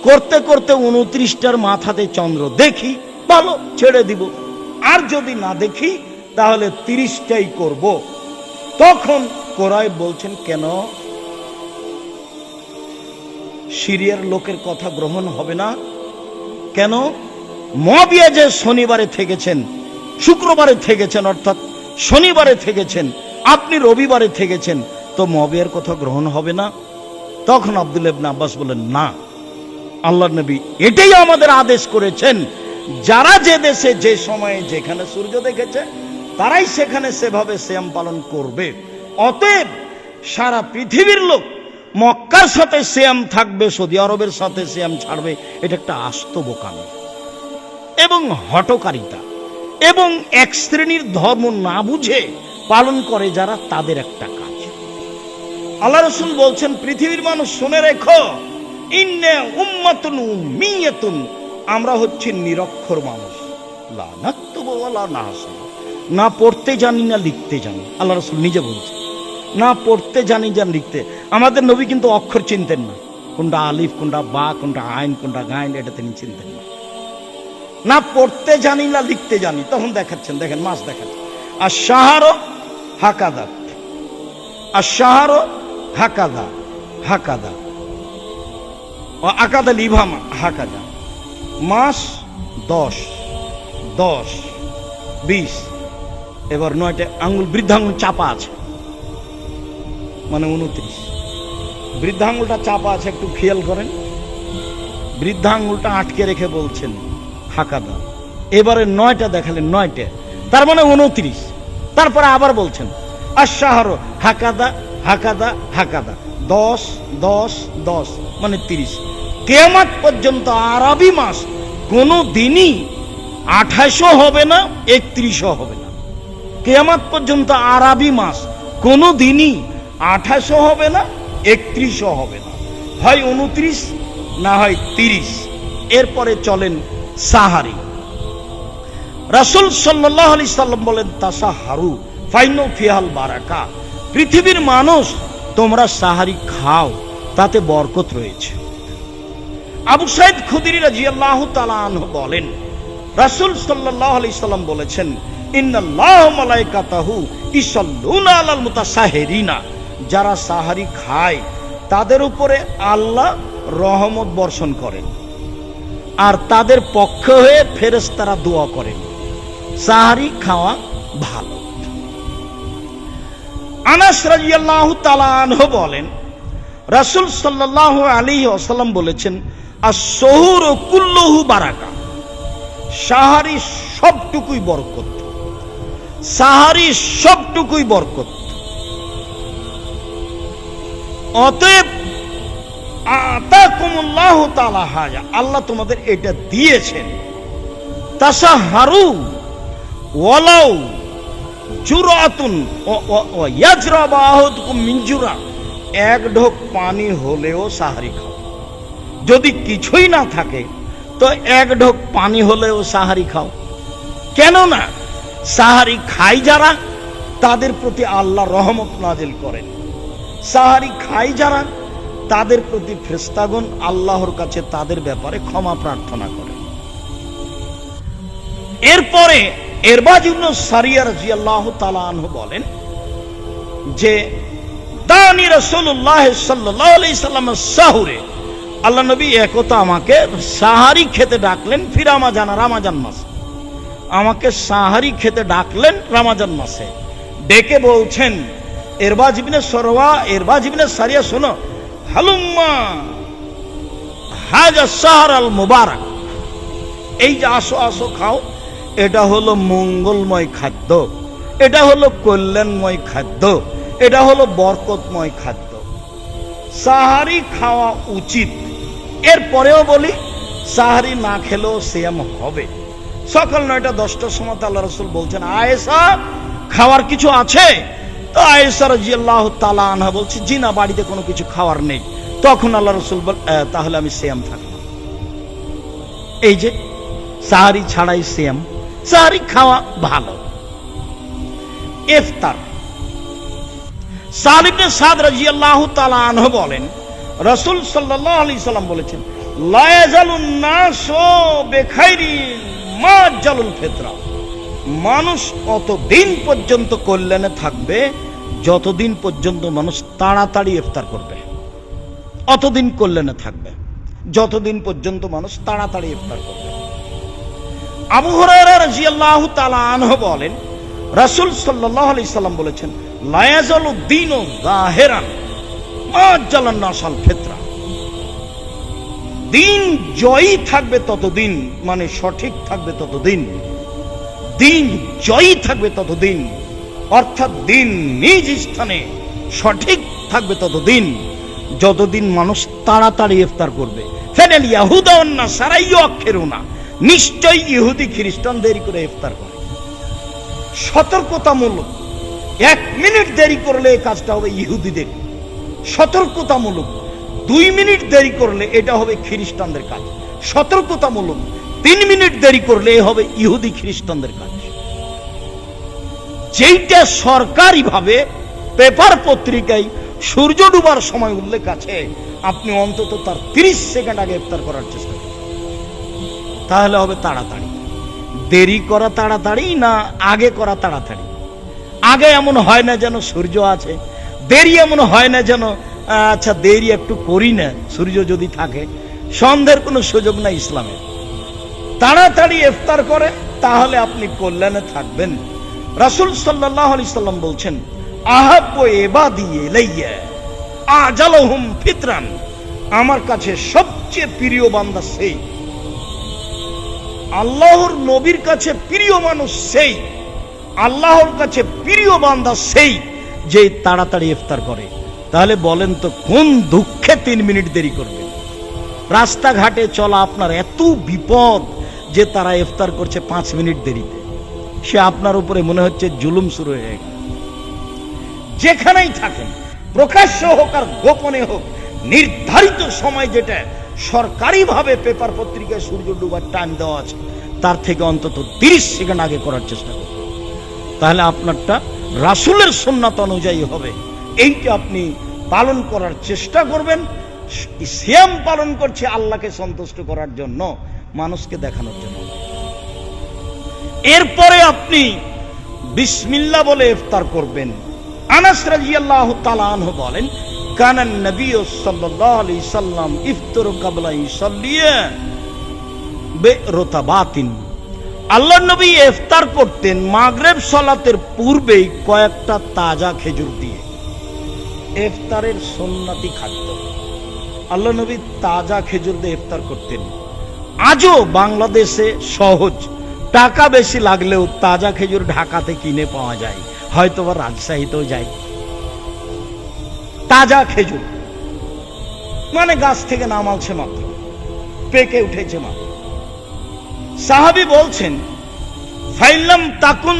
Speaker 1: করতে করতে 29টার মাথাতে চন্দ্র দেখি, ভালো, ছেড়ে দিব। আর যদি না দেখি, তাহলে 30টাই করব। তখন কোরাইব বলছেন, কেন সিরিয়ার লোকের কথা গ্রহণ হবে না? কেন? মুয়াবিয়া যে শনিবারে থেকেছেন, শুক্রবারে থেকেছেন, অর্থাৎ শনিবারে থেকেছেন, আপনি রবিবারে থেকেছেন, তো মুয়াবিয়ার কথা গ্রহণ হবে না? তখন আব্দুল্লাহ ইবনে আব্বাস বলেন, না, আল্লাহর নবী এটাই আমাদের আদেশ করেছেন, যারা যে দেশে যে সময়ে যেখানে সূর্য দেখেছে, তারাই সেখানে সেভাবে সিয়াম পালন করবে। অতএব সারা পৃথিবীর লোক মক্কার সাথে সিয়াম থাকবে, সৌদি আরবের সাথে সিয়াম ছাড়বে, এটা একটা আস্ত বোকামি এবং হঠকারিতা, এবং এক শ্রেণীর ধর্ম না বুঝে পালন করে যারা, তাদের একটা কাজ। আল্লাহ রাসূল বলছেন, পৃথিবীর মানুষ শুনে রেখো, ইন্না উম্মাতুন উম্মিয়াতুন, আমরা হচ্ছি নিরক্ষর মানুষ। লা নাকতুবু ওয়া লা নাহসুবু, না পড়তে জানি না লিখতে জানি। আল্লাহ রাসূল নিজে বলছেন, না পড়তে জানি না লিখতে। আমাদের নবী কিন্তু অক্ষর চিনতেন না, কোনটা আলিফ, কোনটা বা, কোনটা আইন, কোনটা গাইন, এটা তিনি চিনতেন না। না পড়তে জানি না লিখতে জানি। তখন দেখাচ্ছেন, দেখেন মাস দেখাচ্ছেন, আর শাহরো হাকাদা, আর শাহরো হাকাদা হাকাদা ও আকাদা লিভামা হাকাদা। মাস 10, 10, 20, এবার 9টা আঙ্গুল, বৃদ্ধাঙ্গুল চাপা আছে, মানে 29। বৃদ্ধাঙ্গুলটা চাপা আছে, একটু খেয়াল করেন। বৃদ্ধা আঙ্গুলটা আটকে রেখে বলছেন হাকাদা। এবারে 9টা দেখালেন, 9টে, তার মানে 29। তারপরে আবার বলছেন আশাহর হাকাদা হাকাদা হাকাদা, 10 10 10 মানে 30। কিয়ামত পর্যন্ত আরবি মাস কোনো দিনই 2800 হবে না, 3100 হবে না। কিয়ামত পর্যন্ত আরবি মাস কোনো দিনই 2800 হবে না, 3100 হবে না, হয় 29 না হয় 30। এরপরে চলেন সাহারি। রাসূল সাল্লাল্লাহু আলাইহি সাল্লাম বলেন তাসাহারু ফাইনু ফিহাল বারাকা, পৃথিবীর মানুষ তোমরা সাহারি খাও, তাতে বরকত রয়েছে। আবু সাঈদ খুদরি রাদিয়াল্লাহু তাআলা আনহু বলেন রাসূল সাল্লাল্লাহু আলাইহি সাল্লাম বলেছেন ইন্নাল্লাহা ওয়া মালাইকাতাহু ইসাল্লুনা আলাল মুতাসাহিরিনা, যারা সাহারি খায় তাদের উপরে আল্লাহ রহমত বর্ষণ করেন আর তাদের পক্ষ হয়ে ফেরেশতারা দোয়া করেন। সাহারি খাওয়া ভালো। আনাস রাদিয়াল্লাহু তাআলা আনহু বলেন রাসূল সাল্লাল্লাহু আলাইহি ওয়াসাল্লাম বলেছেন আস-সুহুরু কুল্লুহু বারাকা, সাহারি সবটুকুই বরকত, সাহারি সবটুকুই বরকত। অতএব আতাকুমুল্লাহু তাআলা হাজা, আল্লাহ তোমাদের এটা দিয়েছেন। তাসাহারু ওয়ালাউ জুরাতুন ওয়া ইয়াজরাবু আহাদুকুম মিন জুরা, এক ঢোক পানি হলেও সাহারি খাও। যদি কিছুই না থাকে তো এক ঢোক পানি হলেও সাহারি খাও। কেননা সাহারি খাই যারা তাদের প্রতি আল্লাহ রহমত নাজিল করেন। সাহারি খাই যারা তাদের প্রতি ফেরেশতাগণ আল্লাহর কাছে তাদের ব্যাপারে ক্ষমা প্রার্থনা করেন। এরপরে ইরবাজ ইবনে সারিয়া রাদিয়াল্লাহু তাআলা আনহু বলেন যে দানি রাসূলুল্লাহ সাল্লাল্লাহু আলাইহি সাল্লাম সাহুরে, আল্লাহ নবী একতা আমাকে সাহারি খেতে ডাকলেন ফি রমাজান, রমাজান মাসে আমাকে সাহারি খেতে ডাকলেন রমাজান মাসে। ডেকে বলছেন ইরবাজ ইবনে সারিয়া শোনো, হালুম্মা হাজা সাহর আল মুবারক, এই যে আসো আসো খাও, এটা হলো মঙ্গলময় খাদ্য, এটা হলো কল্যাণময় খাদ্য, এটা হলো বরকতময় খাদ্য, সাহারি খাওয়া উচিত। এরপরেও বলি সাহারি না খেলেও সিয়াম হবে। সকাল 9টা 10টার সময় আল্লাহ রাসূল বলছেন আয়েশা খাওয়ার কিছু আছে? তো আয়েশা রাদিয়াল্লাহু তাআলা আনহা বলছে জি না, বাড়িতে কোনো কিছু খাওয়ার নেই। তখন আল্লাহ রাসূল বল তাহলে আমি সিয়াম থাকবো। এই যে সাহারি ছাড়াই সিয়াম, সাহারি খাওয়া ভালো। ইফতার, সাহল ইবনে সাদ রাদিয়াল্লাহু তাআলা আনহু বলেন রাসূল সাল্লাল্লাহু আলাইহি সাল্লাম বলেছেন লা ইয়াজালুন নাসু বিখাইরিন মা জালুল ফিতরা, মানুষ অতদিন পর্যন্ত কল্যাণে থাকবে যতদিন পর্যন্ত মানুষ তাড়াতাড়ি ইফতার করবে। অতদিন কল্যাণে থাকবে যতদিন পর্যন্ত মানুষ তাড়াতাড়ি ইফতার করবে। আবু হুরায়রা রাদিয়াল্লাহু তাআলা আনহু বলেন রাসূল সাল্লাল্লাহু আলাইহি সাল্লাম বলেছেন লা ইয়াজালু দীনু যাহিরান মা জালান নাসাল ফিতরা, দিন জয়ী থাকবে ততদিন, মানে সঠিক থাকবে ততদিন, দিন জয়ী থাকবে ততদিন, অর্থাৎ দিন নিজ স্থানে সঠিক থাকবে ততদিন যতদিন মানুষ তাড়াতাড়ি ইফতার করবে। ফানাল ইয়াহুদা ওয়ান নাসারা ইউআখিরুনা, নিশ্চয় ইহুদি খ্রিস্টান দেরি করে ইফতার করে। সতর্কতামূলক, 1 মিনিট দেরি করলে এই কাজটা হবে ইহুদিদের। সতর্কতামূলক 2 মিনিট দেরি করলে এটা হবে খ্রিস্টানদের কাজ। সতর্কতামূলক 3 মিনিট দেরি করলে হবে ইহুদি খ্রিস্টানদের কাজ। যেইটা সরকারি ভাবে পেপার পত্রিকায় সূর্য ডুবার সময় উল্লেখ আছে, আপনি অন্তত তার 30 সেকেন্ড আগে ইফতার করার চেষ্টা করুন, তাহলে হবে তাড়াতাড়ি। দেরি করা তাড়াতাড়ি না আগে করা তাড়াতাড়ি? আগে এমন হয় না যেন সূর্য আছে, দেরি এমন হয় না যেন আচ্ছা দেরি একটু করি না, সূর্য যদি থাকে। সন্দেহের কোনো সুযোগ নাই ইসলামে। তাড়াতাড়ি ইফতার করে তাহলে আপনি কল্যাণে থাকবেন। রাসূল সাল্লাল্লাহু আলাইহি সাল্লাম বলছেন আহাব্বু ইবাদি ইলাইয়া আজালুহুম ফিতরান, আমার কাছে সবচেয়ে প্রিয় বান্দা সেই, আল্লাহর নবীর কাছে প্রিয় মানুষ সেই, আল্লাহর কাছে প্রিয় বান্দা সেই যে তাড়াতাড়ি ইফতার করে। তাহলে বলেন তো কোন দুঃখে 3 মিনিট দেরি করবে? রাস্তাঘাটে চলা আপনার এত বিপদ যে তারা ইফতার করছে 5 মিনিট দেরিতে, সে আপনার উপরে মনে হচ্ছে জুলুম শুরু হয়ে গেল। যেখানেই থাকেন, প্রকাশ্য হোক আর গোপনে হোক, নির্ধারিত সময় যেটা সরকারিভাবে পেপার পত্রিকায় সূর্য ডুবার টাইম দেওয়া আছে তার থেকে অন্তত 30 সেকেন্ড আগে করার চেষ্টা করুন। তাহলে আপনারটা রাসূলের সুন্নাত অনুযায়ী হবে। এইটা আপনি পালন করার চেষ্টা করবেন। সিয়াম পালন করছে আল্লাহকে সন্তুষ্ট করার জন্য, মানুষকে দেখানোর জন্য। এরপরে আপনি বিসমিল্লাহ বলে ইফতার করবেন। আনাস রাদিয়াল্লাহু তাআলা আনহু বলেন, কানান নবী সাল্লাল্লাহু আলাইহি সাল্লাম ইফতারু ক্বাবলা ইসাল্লিয়া বিরতাবাতিন। আল্লাহর নবী ইফতার করতেন মাগরিব সালাতের পূর্বেই কয়েকটা তাজা খেজুর দিয়ে। ইফতারের সুন্নতি খাদ্য, আল্লাহ নবী তাজা খেজুর দিয়ে ইফতার করতেন। আজও বাংলাদেশে সহজ, টাকা বেশি লাগলেও তাজা খেজুর ঢাকাতে কিনে পাওয়া যায়, হয়তো বা রাজশাহীতেও যায়। তাজা খেজুর মানে গাছ থেকে নামালছে মাত্র, পেকে উঠেছে মাত্র। সাহাবী বলছেন, ফাইলাম তাকুন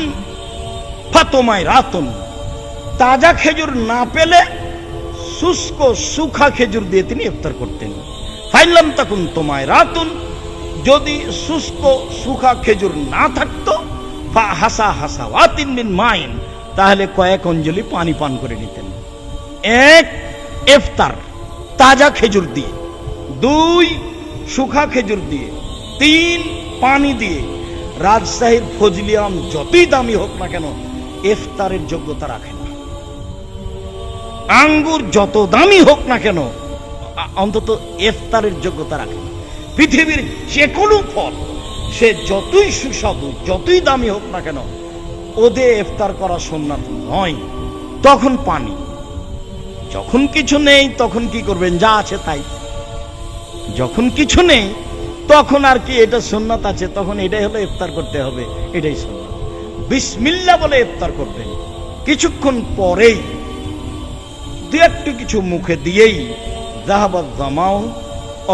Speaker 1: ফাতমায় রাতুন, তাজা খেজুর না পেলে শুষ্ক সুখা খেজুর দিয়ে তিনি ইফতার করতেন। ফাইলাম তাকুন তোমায় রাতুন, যদি শুষ্ক সুখা খেজুর না থাকতো, ফা হাসা হাসা ওয়াতিন মিন মাইন, তাহলে কয়েক অঞ্জলি পানি পান করে নিতেন। 1 ইফতার তাজা খেজুর দিয়ে, 2 সুখা খেজুর দিয়ে, 3 পানি দিয়ে। রাজশাহীর ফজলি আম যতই দামি হোক না কেন ইফতারের যোগ্যতা রাখে না। আঙ্গুর যত দামি হোক না কেন অন্তত ইফতারের যোগ্যতা রাখে না। পৃথিবীর যে কোনো ফল সে যতই সুস্বাদু, যতই দামি হোক না কেন, ওদের ইফতার করা সুন্নাত নয়। তখন পানি, যখন কিছু নেই তখন কি করবেন? যা আছে তাই। যখন কিছু নেই তখন আর কি এটা সুন্নাত আছে, তখন এটাই হলো ইফতার করতে হবে, এটাই সুন্নাত। বিসমিল্লাহ বলে ইফতার করবেন। কিছুক্ষণ পরেই দু একটু কিছু মুখে দিয়েই যাহাবাত জামাউ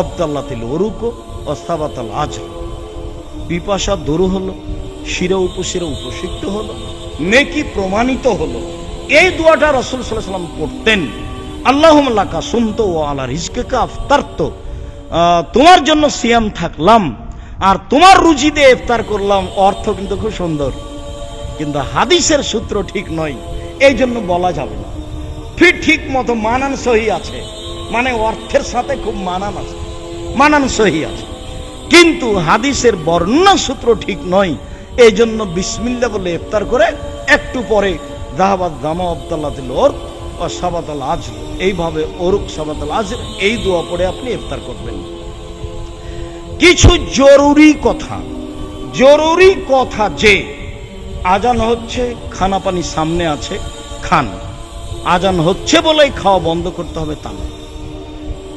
Speaker 1: আবদাল্লাতিল উরুক ও সাবাতাল আজর, পিপাসা দূর হলো, শিরা উপশিরা উপসিক্ত হলো, নেকি প্রমাণিত হলো। এই দোয়াটা রাসূল সাল্লাল্লাহু আলাইহি ওয়াসাল্লাম পড়তেন। আল্লাহুম্মা লাকা সুমতু ওয়া আলা রিজকিকা আফতারতু, তোমার জন্য সিয়াম থাকলাম আর তোমার রুজি দিয়ে ইফতার করলাম। অর্থ কিন্তু খুব সুন্দর, কিন্তু হাদিসের সূত্র ঠিক নয়, এই জন্য বলা যাবে না। ঠিক মতো মানান সহি আছে, মানে অর্থের সাথে খুব মানান আছে, মানান সহি আছে, কিন্তু হাদিসের বর্ণনা সূত্র ঠিক নয়। এই জন্য বিসমিল্লাহ বলে ইফতার করে একটু পরে যাহাবাত জামা আবদাল্লাতিল উরুক ও সাবাতাল আজর, এইভাবে উরুক সাবাতাল আজর এই দোয়া পড়ে আপনি ইফতার করবেন। কিছু জরুরি কথা যে আজান হচ্ছে, খানা পানি সামনে আছে, খান। আজান হচ্ছে বলেই খাওয়া বন্ধ করতে হবে তা নয়,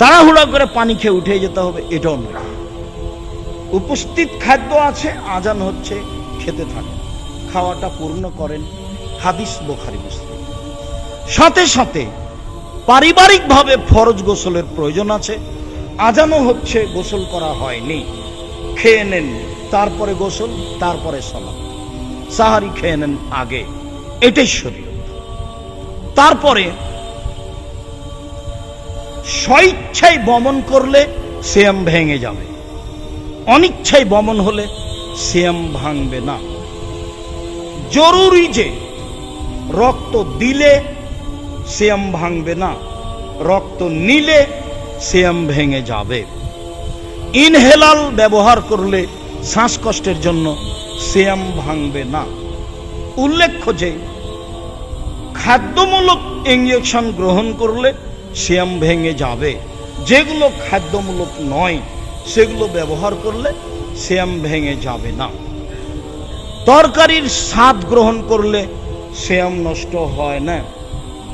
Speaker 1: তাড়াহুড়া করে পানি খেয়ে উঠে যেতে হবে এটাও নয়। উপস্থিত খাদ্য আছে, আজান হচ্ছে, খেতে থাকেন, খাওয়াটা পূর্ণ করেন। হাদিস বুখারী মুসলিম। সাথে সাথে পারিবারিকভাবে ফরজ গোসলের প্রয়োজন আছে, আজানও হচ্ছে, গোসল করা হয়নি, খেয়ে নেন, তারপরে গোসল, তারপরে সালাত। সাহারি খেয়ে নেন আগে, এটাই শরীয়ত। তারপরে স্বইচ্ছায় বমন করলে সিয়াম ভেঙে যাবে, অনিচ্ছায় বমন হলে সিয়াম ভাঙবে না। জরুরি যে রক্ত দিলে সিয়াম ভাঙবে না, রক্ত নিলে সিয়াম ভেঙে যাবে। ইনহেলাল ব্যবহার করলে শ্বাসকষ্টের জন্য সিয়াম ভাঙবে না। উল্লেখ্য যে খাদ্যমূলক ইনজেকশন গ্রহণ করলে সিয়াম ভেঙে যাবে, যেগুলো খাদ্যমূলক নয় সেগুলো ব্যবহার করলে সিয়াম ভেঙে যাবে না। তরকারির স্বাদ গ্রহণ করলে সিয়াম নষ্ট হয় না।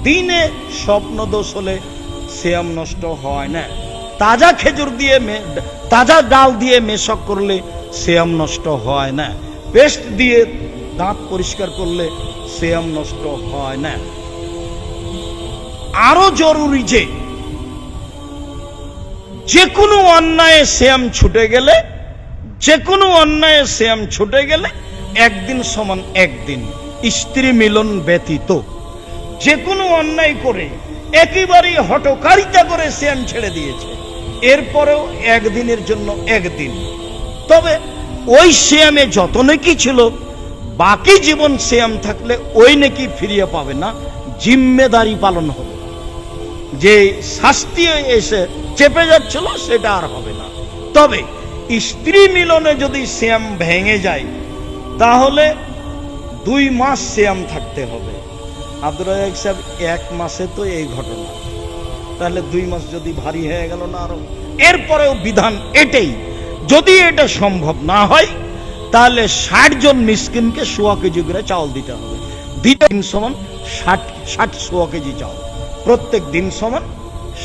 Speaker 1: দিনে স্বপ্নদোষ হলে সিয়াম নষ্ট হয় না। তাজা খেজুর দিয়ে তাজা ডাল দিয়ে মেশক করলে সিয়াম নষ্ট হয় না, পেস্ট দিয়ে দাঁত পরিষ্কার করলে সিয়াম নষ্ট হয় না। আরো জরুরি যে কোনো অন্যায় সিয়াম ছুটে গেলে, যে কোনো অন্যায় সিয়াম ছুটে গেলে একদিন সমান একদিন, স্ত্রী মিলন ব্যতীত। যে কোনো অন্যায় করে একেবারেই হঠকারিতা করে সিয়াম ছেড়ে দিয়েছে, এরপরেও একদিনের জন্য একদিন। তবে ওই সিয়ামে যত নেকি ছিল, বাকি জীবন সিয়াম থাকলে ওই নেকি ফিরিয়ে পাবে না, জিম্মেদারি পালন হবে। যে শাস্তি এসে চেপে যাচ্ছিল সেটা আর হবে না। তবে স্ত্রী মিলনে যদি সিয়াম ভেঙে যায় তাহলে 2 মাস সিয়াম থাকতে হবে। আব্দুর রাজ্জাক সাহেব 1 মাসে তো এই ঘটনা, তাহলে 2 মাস যদি ভারী হয়ে গেল না আরো। এরপরেও বিধান এটাই, যদি এটা সম্ভব না হয় তাহলে 60 জন মিসকিনকে 1.25 কেজি করে চাউল দিতে হবে। দিন সমান 60 1.25 কেজি চাউল, প্রত্যেক দিন সমান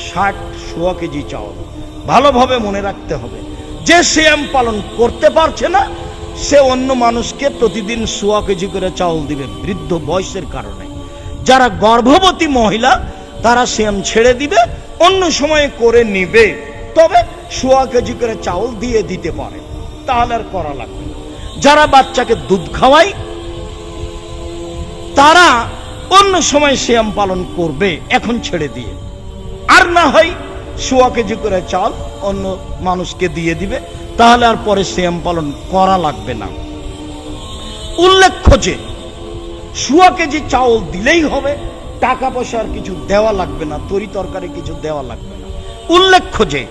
Speaker 1: 60 1.25 কেজি চাউল। ভালোভাবে মনে রাখতে হবে, যে সিয়াম পালন করতে পারছে না সে অন্য মানুষকে প্রতিদিন 1.25 কেজি করে চাউল দিবে বৃদ্ধ বয়সের কারণে। যারা গর্ভবতী মহিলা তারা সিয়াম ছেড়ে দিবে, অন্য সময়ে করে নিবে, তবে 1.25 কেজি করে চাউল দিয়ে দিতে পারে, তাহলে আর করা লাগবে না। যারা বাচ্চাকে দুধ খাওয়ায় তারা অন্য সময় সিয়াম পালন করবে এখন ছেড়ে দিয়ে, আর না হয় 1.25 কেজি করে চাল অন্য মানুষকে দিয়ে দিবে, তাহলে আর পরে সিয়াম পালন করা লাগবে না। উল্লেখ্য যে 1.25 কেজি চাউল দিলেই হবে, টাকা পয়সা আর কিছু দেওয়া লাগবে না, তরি তরকারি কিছু দেওয়া লাগবে না। উল্লেখ্য যে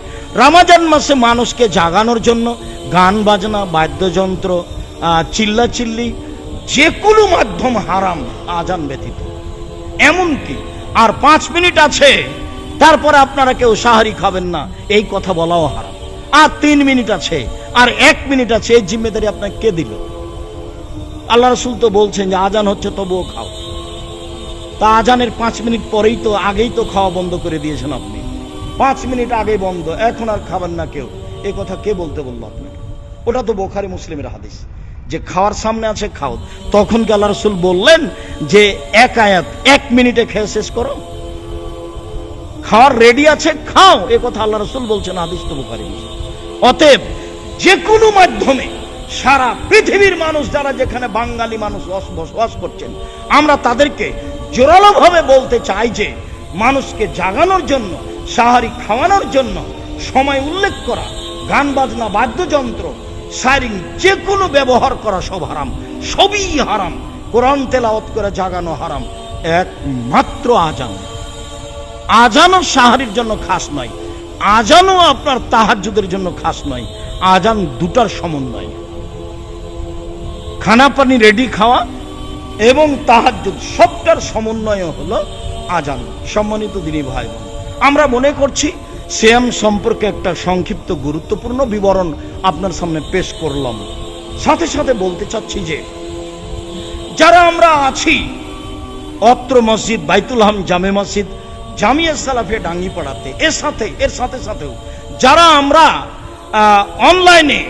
Speaker 1: রমজান মাসে মানুষকে জাগানোর জন্য গান বাজনা, বাদ্যযন্ত্র, চিল্লাচিল্লি যে কোনো মাধ্যম হারাম, আজান ব্যতীত। এমনকি আর 5 মিনিট আছে তারপরে আপনারা কেউ সাহারি খাবেন না, এই কথা বলাও হারাম। আর 3 মিনিট আছে, আর 1 মিনিট আছে, এই জিম্মেদারি আপনাকে কে দিল? আল্লাহ রাসূল তো বলছেন যে আজান হচ্ছে তবুও খাও। তা আজানের 5 মিনিট পরেই তো, আগেই তো খাওয়া বন্ধ করে দিয়েছেন আপনি। 5 মিনিট আগে বন্ধ, এখন আর খাবেন না কেউ, এই কথা কে বলতে বললো আপনাকে? ওটা তো বুখারী মুসলিমের হাদিস যে খাওয়ার সামনে আছে খাও। তখন কি আল্লাহ রাসূল বললেন যে 1 আয়াত 1 মিনিটে খেয়ে শেষ করো? খাওয়ার রেডি আছে খাও, এ কথা আল্লাহ রাসূল বলছেন, হাদিস তো বুখারী মুসলিম। অতএব যে কোনো মাধ্যমে সারা পৃথিবীর মানুষ যারা যেখানে বাঙালি মানুষ বসবাস করছেন, আমরা তাদেরকে জোরালো ভাবে বলতে চাই যে মানুষকে জাগানোর জন্য, সাহারি খাওয়ানোর জন্য সময় উল্লেখ করা, গান বাজনা, বাদ্যযন্ত্র, সাইরিং যে কোনো ব্যবহার করা সব হারাম, সবই হারাম। কোরআন তেলাওয়াত করে জাগানো হারাম, একমাত্র আজান। আজানও সাহারির জন্য খাস নয়, আজানও আপনার তাহাজ্জুদের জন্য খাস নয়, আজান দুটার সমন্বয়। খানা পানি রেডি খাওয়া এবং তাহাজ্জুদ সবটার সমন্বয় হলো আজান। সম্মানিত দিনী ভাই বোন, আমরা মনে করছি সিয়াম সম্পর্কে একটা সংক্ষিপ্ত গুরুত্বপূর্ণ বিবরণ আপনার সামনে পেশ করলাম। সাথে সাথে বলতে চাচ্ছি যে যারা আমরা আছি অত্র মসজিদ, বাইতুল হাম জামে মসজিদ, জামিয়া সালাফিয়া ডাঙ্গিপাড়াতে, এর সাথে সাথেও যারা আমরা অনলাইনে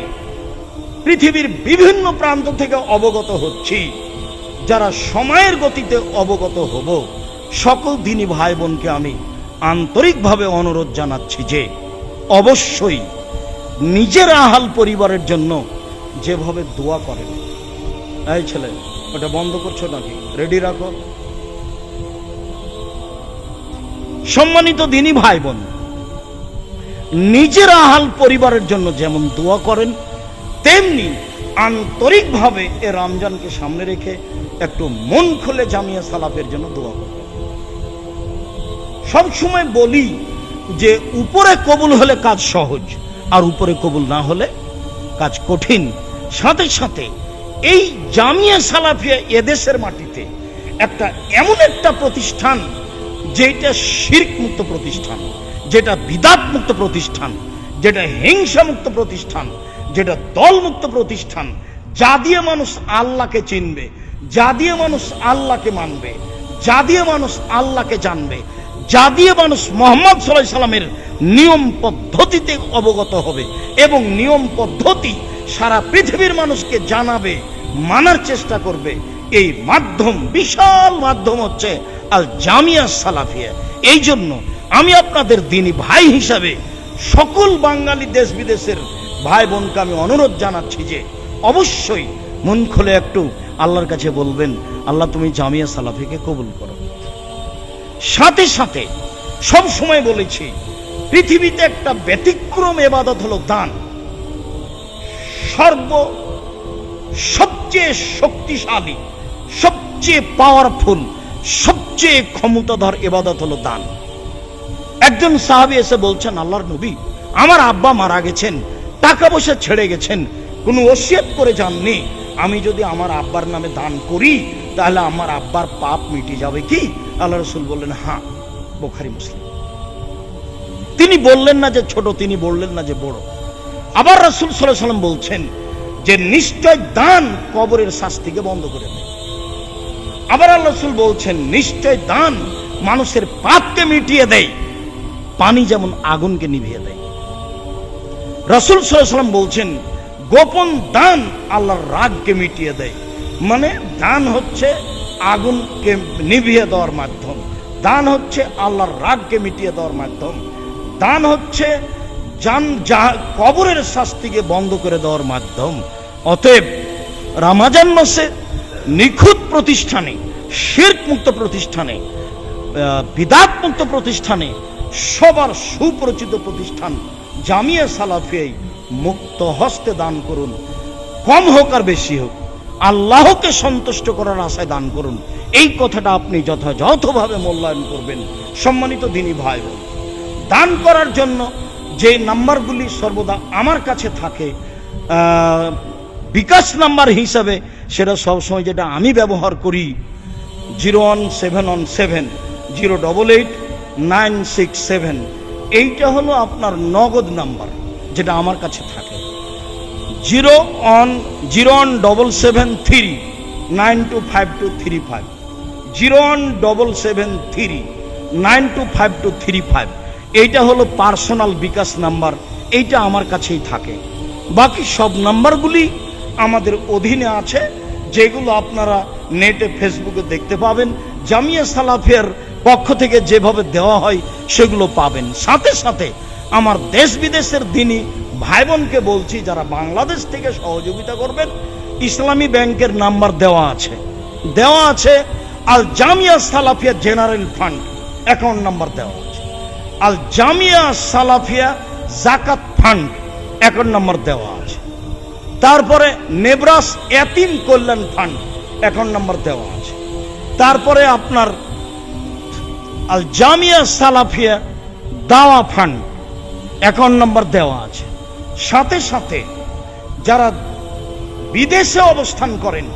Speaker 1: পৃথিবীর বিভিন্ন প্রান্ত থেকে অবগত হচ্ছি, যারা সময়ের গতিতে অবগত হব, সকল দিনী ভাই বোনকে আমি আন্তরিকভাবে অনুরোধ জানাচ্ছি যে অবশ্যই নিজের আহাল পরিবারের জন্য যেভাবে দোয়া করেন। এই ছেলে, ওটা বন্ধ করছো নাকি? রেডি রাখো। সম্মানিত দিনী ভাই বোন, নিজের আহাল পরিবারের জন্য যেমন দোয়া করেন, তেমনি আন্তরিকভাবে এ রমজানকে সামনে রেখে একটু মন খুলে জামিয়া সালাফের জন্য দোয়া করবেন। সবসময় বলি যে উপরে কবুল হলে কাজ সহজ, আর উপরে কবুল না হলে কাজ কঠিন। সাথে সাথে এই জামিয়া সালাফিয়া এদেশের মাটিতে একটা এমন একটা প্রতিষ্ঠান, যেটা শিরক মুক্ত প্রতিষ্ঠান, যেটা বিদাত মুক্ত প্রতিষ্ঠান, যেটা হিংসা মুক্ত প্রতিষ্ঠান, যেটা দল মুক্ত প্রতিষ্ঠান, যা দিয়ে মানুষ আল্লাহকে চিনবে, যা দিয়ে মানুষ আল্লাহকে মানবে, যা দিয়ে মানুষ আল্লাহকে জানবে, যা দিয়ে মানুষ মুহাম্মদ সাল্লাল্লাহু আলাইহি সাল্লামের নিয়ম পদ্ধতিতে অবগত হবে এবং নিয়ম পদ্ধতি সারা পৃথিবীর মানুষকে জানাবে, মানার চেষ্টা করবে। এই মাধ্যম, বিশাল মাধ্যম হচ্ছে আল জামিয়া সালাফিয়া। এই জন্য আমি আপনাদের দ্বীনী ভাই হিসাবে সকল বাঙালি দেশ বিদেশের ভাই বোনকে আমি অনুরোধ জানাচ্ছি যে অবশ্যই মন খুলে একটু আল্লাহর কাছে বলবেন, আল্লাহ তুমি জামিয়া সালাফিকে কবুল করো। সাথে সাথে সব সময় বলেছি, পৃথিবীতে একটা ব্যতিক্রম ইবাদত হলো দান। সবচেয়ে শক্তিশালী, সবচেয়ে পাওয়ারফুল, সবচেয়ে ক্ষমতাধর ইবাদত হলো দান। একজন সাহাবী এসে বলছেন, আল্লাহর নবী, আমার আব্বা মারা গেছেন, টাকা পয়সা ছেড়ে গেছেন, কোনো ওসিয়ত করে যাননি, আমি যদি আমার আব্বার নামে দান করি তাহলে আমার আব্বার পাপ মিটে যাবে কি? আল্লাহ রাসূল বললেন, হ্যাঁ। বুখারী মুসলিম। তিনি বললেন না যে ছোট, তিনি বললেন না যে বড়। আবার রাসূল সাল্লাল্লাহু আলাইহি ওয়াসাল্লাম বলছেন যে নিশ্চয় দান কবরের শাস্তিকে বন্ধ করে দেয়। আবার আল্লাহ রাসূল বলছেন নিশ্চয় দান মানুষের পাপকে মিটিয়ে দেয়, পানি যেমন আগুনকে নিভিয়ে দেয়। রাসূল সাল্লাল্লাহু আলাইহি ওয়াসাল্লাম বলছেন গোপন দান আল্লাহর রাগকে মিটিয়ে দেয়। মানে দান হচ্ছে আগুনকে নিভিয়ে দেওয়ার মাধ্যম, দান হচ্ছে আল্লাহর রাগকে মিটিয়ে দেওয়ার মাধ্যম, দান হচ্ছে কবরের শাস্তিকে বন্ধ করে দেওয়ার মাধ্যম। অতএব রমজান মাসে নিখুঁত প্রতিষ্ঠানে, শিরক মুক্ত প্রতিষ্ঠানে, বিদআত মুক্ত প্রতিষ্ঠানে, সবার সুপরিচিত প্রতিষ্ঠান জামিয়া সালাফিয়ায় মুক্ত হস্তে দান করুন। কম হোক আর বেশি হোক, আল্লাহকে সন্তুষ্ট করার আশায় দান করুন। এই কথাটা আপনি যথাযথভাবে মূল্যায়ন করবেন। সম্মানিত দ্বীনী ভাই বোন, দান করার জন্য যে নাম্বারগুলি সর্বদা আমার কাছে থাকে বিকাশ নাম্বার হিসাবে, সেটা সবসময় যেটা আমি ব্যবহার করি 01717088967। এইটা হলো আপনার নগদ নাম্বার, যেটা আমার কাছে থাকে। 01773925235 01773925235। এইটা হলো পার্সোনাল বিকাশ নাম্বার, এইটা আমার কাছেই থাকে। বাকি সব নাম্বারগুলি আমাদের অধীনে আছে, যেগুলো আপনারা নেটে ফেসবুকে দেখতে পাবেন। জামিয়া সালাফিয়ার পক্ষ থেকে যেভাবে দেওয়া হয় সেগুলো পাবেন। সাথে সাথে আমার দেশ বিদেশের দ্বীনী ভাই বোনকে বলছি, যারা বাংলাদেশ থেকে সহযোগিতা করবেন, ইসলামী ব্যাংকের নাম্বার দেওয়া আছে। Al Jamia Salafia general fund account number দেওয়া আছে। আল জামিয়া সালাফিয়া জাকাত ফান্ড অ্যাকাউন্ট নাম্বার দেওয়া আছে। তারপরে নেব্রাস এতিম কল্যাণ ফান্ড অ্যাকাউন্ট নাম্বার দেওয়া আছে। তারপরে আপনার আল জামিয়া সালাফিয়া দাওয়া ফান্ড অ্যাকাউন্ট নাম্বার দেওয়া আছে। সাথে সাথে যারা বিদেশে অবস্থান করেন,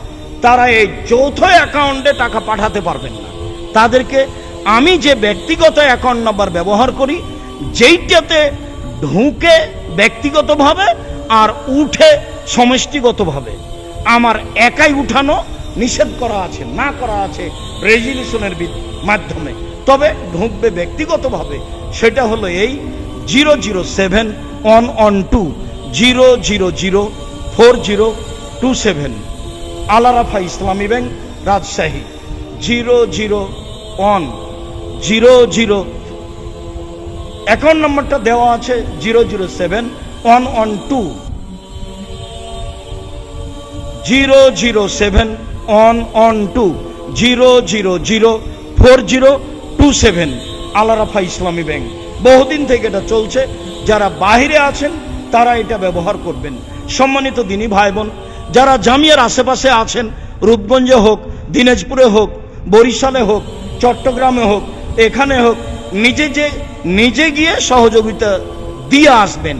Speaker 1: তারা এই যৌথ অ্যাকাউন্টে টাকা পাঠাতে পারবেন না। তাদেরকে আমি যে ব্যক্তিগত অ্যাকাউন্ট নাম্বার ব্যবহার করি, যেইটাতে ঢুকে ব্যক্তিগতভাবে আর উঠে সমষ্টিগতভাবে, আমার একাই উঠানো নিষেধ করা আছে, না করা আছে রেজুলেশনের মাধ্যমে, তবে ঢুকবে ব্যক্তিগতভাবে। সেটা হলো এই 0071120004027 আল আরাফা ইসলামী ব্যাংক, রাজশাহী 00100। অ্যাকাউন্ট নাম্বারটা দেওয়া আছে 0071120004027 আল আরাফা ইসলামী ব্যাংক। বহুদিন থেকে এটা চলছে। যারা বাহিরে আছেন তারা এটা ব্যবহার করবেন। সম্মানিত দ্বীনী ভাই বোন, যারা জামিয়ার আশেপাশে আছেন, রূপগঞ্জে হোক, দিনাজপুরে হোক, বরিশালে হোক, চট্টগ্রামে হোক, এখানে হোক, নিজে গিয়ে সহযোগিতা দিয়ে আসবেন,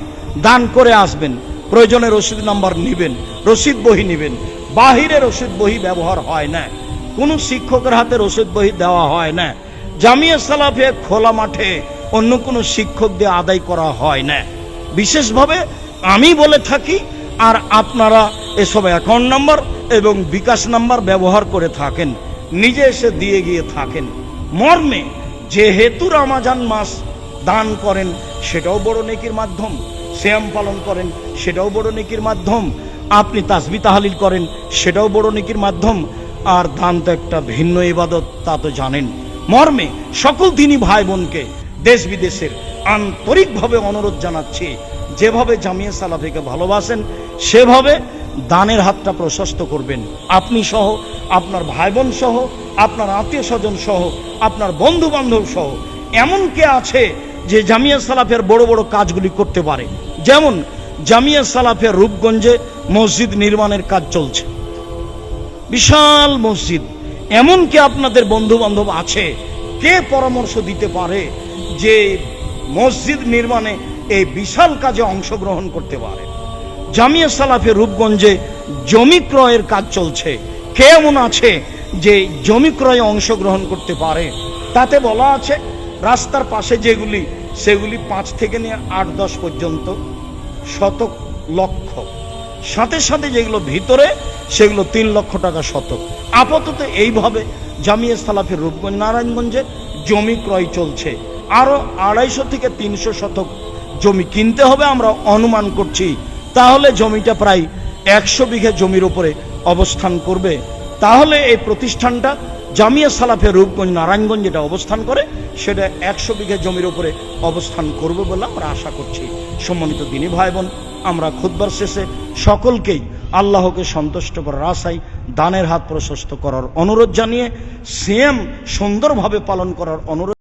Speaker 1: দান করে আসবেন। প্রয়োজনে রসিদ নাম্বার নেবেন, রসিদ বহি নেবেন। বাহিরে রসিদ বহি ব্যবহার হয় না, কোনো শিক্ষকের হাতে রসিদ বহি দেওয়া হয় না। জামিয়া সালাফিয়া খোলা মাঠে অন্য কোনো শিক্ষক দিয়ে আদায় করা হয় না। বিশেষভাবে আমি বলে থাকি, আর আপনারা এসব অ্যাকাউন্ট নাম্বার এবং বিকাশ নাম্বার ব্যবহার করে থাকেন, নিজে এসে দিয়ে গিয়ে থাকেন। মর্মে যেহেতু রমাজান মাস দান করেন সেটাও বড় নেকির মাধ্যম, সিয়াম পালন করেন সেটাও বড় নেকির মাধ্যম, আপনি তাসবিহ তাহলিল করেন সেটাও বড় নেকির মাধ্যম। আর দান তো একটা ভিন্ন ইবাদত, তা তো জানেন। মর্মে সকল দিনী ভাই বোনকে দেশ বিদেশের আন্তরিকভাবে অনুরোধ জানাচ্ছি, যেভাবে জামিয়া সালাফিকে ভালোবাসেন সেভাবে দানের হাতটা প্রশস্ত করবেন। আপনি সহ, আপনার ভাই বোন সহ, আপনার আত্মীয় স্বজন সহ, আপনার বন্ধু বান্ধব সহ। এমন কে আছে যে জামিয়া সালাফের বড় বড় কাজগুলি করতে পারে? যেমন জামিয়া সালাফের রূপগঞ্জে মসজিদ নির্মাণের কাজ চলছে, বিশাল মসজিদ। এমন কি আপনাদের বন্ধু বান্ধব আছে? কে পরামর্শ দিতে পারে যে মসজিদ নির্মাণে এই বিশাল কাজে অংশগ্রহণ করতে পারে? জামিয়া সালাফের রূপগঞ্জে জমি ক্রয়ের কাজ চলছে, কে এমন আছে যে জমি ক্রয়ে অংশগ্রহণ করতে পারে? তাতে বলা আছে রাস্তার পাশে যেগুলি, সেগুলি 5 থেকে নিয়ে 8-10 পর্যন্ত শতক লক্ষ, সাথে সাথে যেগুলো ভিতরে সেগুলো 3 লক্ষ টাকা শতক। আপাতত এইভাবে জামিয়া সালাফের রূপগঞ্জ নারায়ণগঞ্জে জমি ক্রয় চলছে। আরো 250 থেকে 300 শতক জমি কিনতে হবে আমরা অনুমান করছি। তাহলে জমিটা প্রায় 100 বিঘা জমির উপরে অবস্থান করবে। তাহলে এই প্রতিষ্ঠানটা জামিয়া সালাফের রূপগঞ্জ নারায়ণগঞ্জ যেটা অবস্থান করে সেটা 100 বিঘা জমির উপরে অবস্থান করবে বলে আমরা আশা করছি। সম্মানিত দিনী ভাই বোন, আমরা খুতবার শেষে সকলকেই আল্লাহকে সন্তুষ্ট করার আশায় দানের হাত প্রশস্ত করার অনুরোধ জানিয়ে সিয়াম সুন্দরভাবে পালন করার অনুরোধ